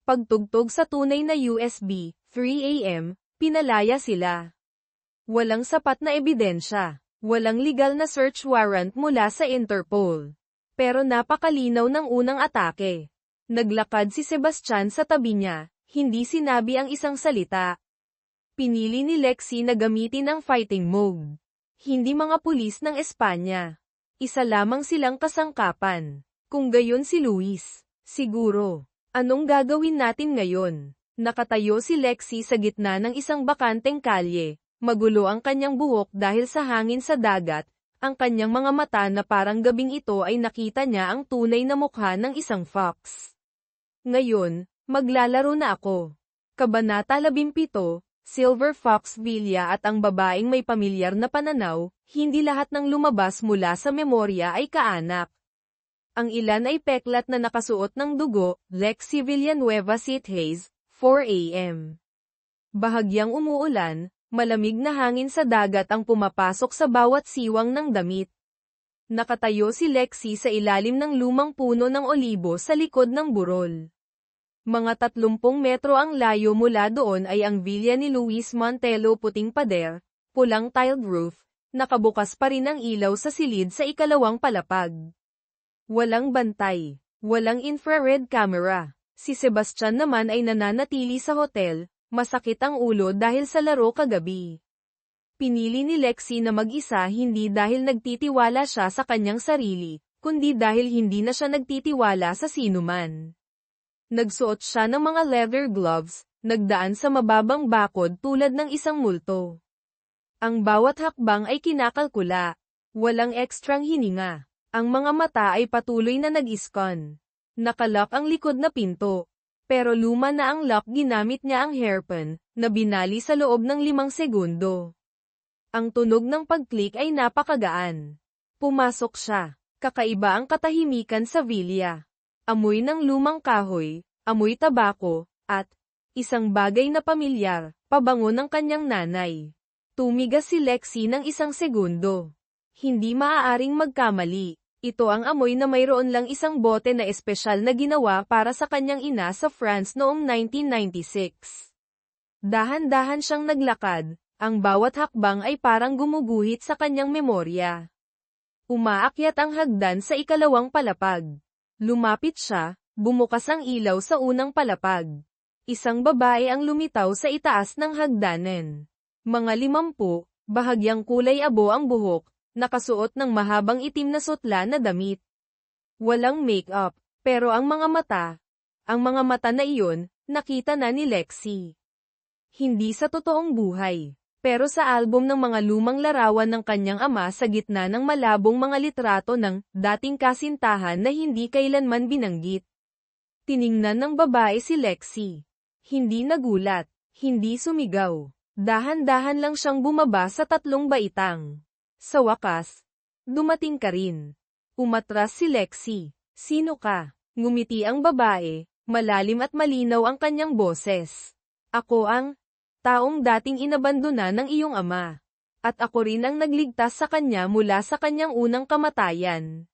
pagtugtog sa tunay na USB, 3 AM, pinalaya sila. Walang sapat na ebidensya, walang legal na search warrant mula sa Interpol. Pero napakalinaw ng unang atake. Naglakad si Sebastian sa tabi niya, hindi sinabi ang isang salita. Pinili ni Lexi na gamitin ang fighting mode. Hindi mga pulis ng Espanya. Isa lamang silang kasangkapan. Kung gayon si Luis, siguro. Anong gagawin natin ngayon? Nakatayo si Lexi sa gitna ng isang bakanteng kalye. Magulo ang kanyang buhok dahil sa hangin sa dagat. Ang kanyang mga mata na parang gabing ito ay nakita niya ang tunay na mukha ng isang fox. Ngayon, maglalaro na ako. Kabanata 17, Silver Fox Villa at ang babaeng may pamilyar na pananaw, hindi lahat ng lumabas mula sa memorya ay kaanak. Ang ilan ay peklat na nakasuot ng dugo, Lexi Villanueva Sitges, 4 AM. Bahagyang umuulan, malamig na hangin sa dagat ang pumapasok sa bawat siwang ng damit. Nakatayo si Lexi sa ilalim ng lumang puno ng olibo sa likod ng burol. Mga 30 metro ang layo mula doon ay ang villa ni Luis Montelo, puting pader, pulang tiled roof, nakabukas pa rin ang ilaw sa silid sa ikalawang palapag. Walang bantay, walang infrared camera. Si Sebastian naman ay nananatili sa hotel, masakit ang ulo dahil sa laro kagabi. Pinili ni Lexi na mag-isa hindi dahil nagtitiwala siya sa kanyang sarili, kundi dahil hindi na siya nagtitiwala sa sinuman. Nagsuot siya ng mga leather gloves, nagdaan sa mababang bakod tulad ng isang multo. Ang bawat hakbang ay kinakalkula. Walang ekstrang hininga. Ang mga mata ay patuloy na nag-iskon. Nakalock ang likod na pinto. Pero luma na ang lock, ginamit niya ang hairpin, na binali sa loob ng 5 segundo. Ang tunog ng pag-click ay napakagaan. Pumasok siya. Kakaiba ang katahimikan sa villa. Amoy ng lumang kahoy, amoy tabako, at isang bagay na pamilyar, pabango ng kanyang nanay. Tumigas si Lexi ng 1 segundo. Hindi maaaring magkamali. Ito ang amoy na mayroon lang isang bote na espesyal na ginawa para sa kanyang ina sa France noong 1996. Dahan-dahan siyang naglakad, ang bawat hakbang ay parang gumuguhit sa kanyang memorya. Umaakyat ang hagdan sa 2 palapag. Lumapit siya, bumukas ang ilaw sa unang palapag. Isang babae ang lumitaw sa itaas ng hagdanan. Mga 50, bahagyang kulay abo ang buhok, nakasuot ng mahabang itim na sutla na damit. Walang make-up, pero ang mga mata na iyon, nakita na ni Lexi. Hindi sa totoong buhay, pero sa album ng mga lumang larawan ng kanyang ama sa gitna ng malabong mga litrato ng dating kasintahan na hindi kailanman binanggit. Tiningnan ng babae si Lexi. Hindi nagulat, hindi sumigaw. Dahan-dahan lang siyang bumaba sa 3 baitang. Sa wakas, dumating ka rin. Umatras si Lexi. Sino ka? Ngumiti ang babae, malalim at malinaw ang kanyang boses. Ako ang taong dating inabandona ng iyong ama. At ako rin ang nagligtas sa kanya mula sa kanyang unang kamatayan.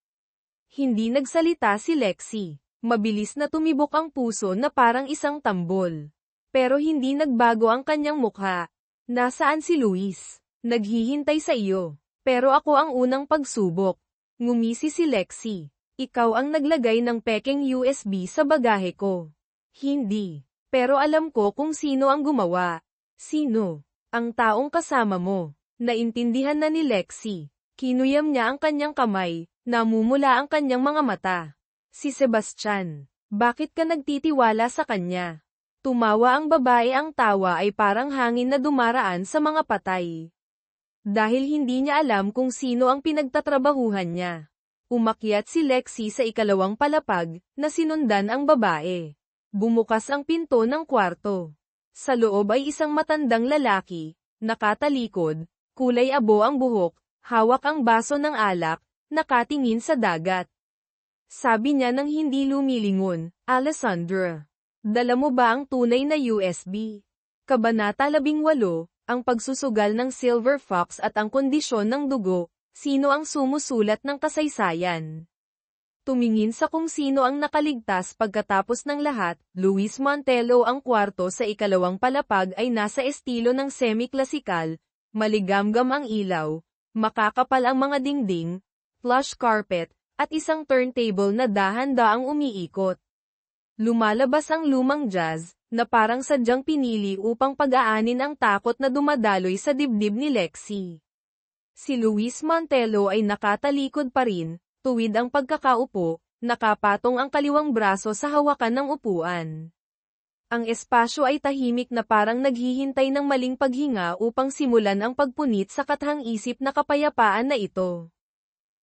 Hindi nagsalita si Lexi. Mabilis na tumibok ang puso na parang isang tambol. Pero hindi nagbago ang kanyang mukha. Nasaan si Luis? Naghihintay sa iyo. Pero ako ang unang pagsubok. Ngumisi si Lexi. Ikaw ang naglagay ng pekeng USB sa bagahe ko. Hindi. Pero alam ko kung sino ang gumawa. Sino? Ang taong kasama mo. Naintindihan na ni Lexi. Kinuyam niya ang kanyang kamay, namumula ang kanyang mga mata. Si Sebastian. Bakit ka nagtitiwala sa kanya? Tumawa ang babae, ang tawa ay parang hangin na dumaraan sa mga patay. Dahil hindi niya alam kung sino ang pinagtatrabahuhan niya. Umakyat si Lexi sa 2 palapag, na sinundan ang babae. Bumukas ang pinto ng kwarto. Sa loob ay isang matandang lalaki, nakatalikod, kulay abo ang buhok, hawak ang baso ng alak, nakatingin sa dagat. Sabi niya nang hindi lumilingon, Alessandra, dala mo ba ang tunay na USB? Kabanata 18, ang pagsusugal ng Silver Fox at ang kondisyon ng dugo, sino ang sumusulat ng kasaysayan? Tumingin sa kung sino ang nakaligtas pagkatapos ng lahat, Luis Montelo. Ang kwarto sa 2 palapag ay nasa estilo ng semi-klasikal, maligamgam ang ilaw, makakapal ang mga dingding, plush carpet, at isang turntable na dahan-daang umiikot. Lumalabas ang lumang jazz, na parang sadyang pinili upang pag-aanin ang takot na dumadaloy sa dibdib ni Lexi. Si Luis Montelo ay nakatalikod pa rin, tuwid ang pagkakaupo, nakapatong ang kaliwang braso sa hawakan ng upuan. Ang espasyo ay tahimik na parang naghihintay ng maling paghinga upang simulan ang pagpunit sa kathang-isip na kapayapaan na ito.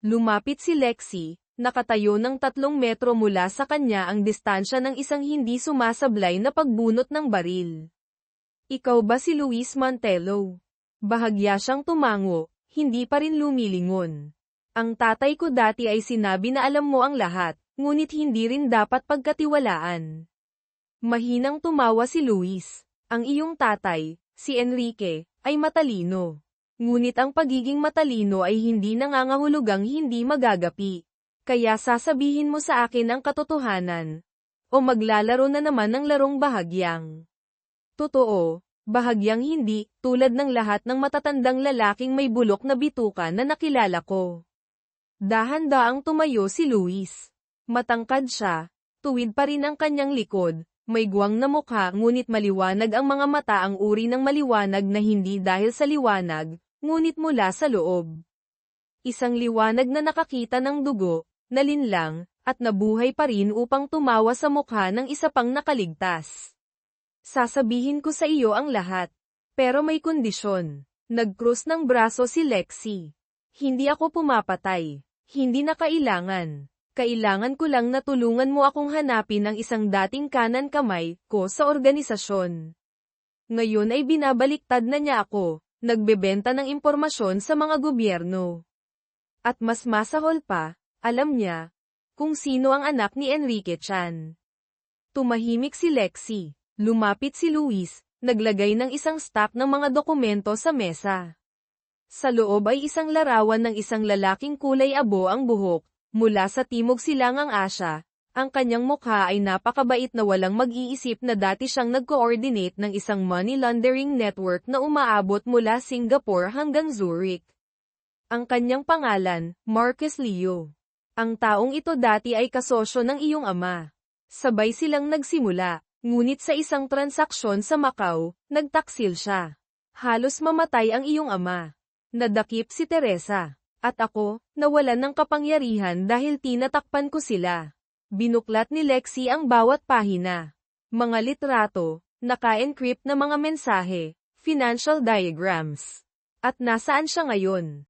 Lumapit si Lexi, nakatayo ng 3 metro mula sa kanya, ang distansya ng isang hindi sumasablay na pagbunot ng baril. Ikaw ba si Luis Montelo? Bahagya siyang tumango, hindi pa rin lumilingon. Ang tatay ko dati ay sinabi na alam mo ang lahat, ngunit hindi rin dapat pagkatiwalaan. Mahinang tumawa si Luis. Ang iyong tatay, si Enrique, ay matalino. Ngunit ang pagiging matalino ay hindi nangangahulugang hindi magagapi. Kaya sasabihin mo sa akin ang katotohanan. O maglalaro na naman ng larong bahagyang. Totoo, bahagyang hindi, tulad ng lahat ng matatandang lalaking may bulok na bituka na nakilala ko. Dahan-daang tumayo si Luis. Matangkad siya, tuwid pa rin ang kanyang likod, may guwang na mukha ngunit maliwanag ang mga mata, ang uri ng maliwanag na hindi dahil sa liwanag, ngunit mula sa loob. Isang liwanag na nakakita ng dugo, nalinlang, at nabuhay pa rin upang tumawa sa mukha ng isa pang nakaligtas. Sasabihin ko sa iyo ang lahat. Pero may kondisyon. Nag-cross ng braso si Lexi. Hindi ako pumapatay. Hindi na kailangan. Kailangan ko lang na tulungan mo akong hanapin ang isang dating kanan kamay ko sa organisasyon. Ngayon ay binabaliktad na niya ako, nagbebenta ng impormasyon sa mga gobyerno. At mas masahol pa, alam niya, kung sino ang anak ni Enrique Chan. Tumahimik si Lexi. Lumapit si Luis, naglagay ng isang stack ng mga dokumento sa mesa. Sa loob ay isang larawan ng isang lalaking kulay abo ang buhok, mula sa Timog Silangang Asya. Ang kanyang mukha ay napakabait na walang mag-iisip na dati siyang nag-coordinate ng isang money laundering network na umaabot mula Singapore hanggang Zurich. Ang kanyang pangalan, Marcus Leo. Ang taong ito dati ay kasosyo ng iyong ama. Sabay silang nagsimula, ngunit sa isang transaksyon sa Macau, nagtaksil siya. Halos mamatay ang iyong ama. Nadakip si Teresa. At ako, nawalan ng kapangyarihan dahil tinatakpan ko sila. Binuklat ni Lexi ang bawat pahina. Mga litrato, naka-encrypt na mga mensahe, financial diagrams. At nasaan siya ngayon?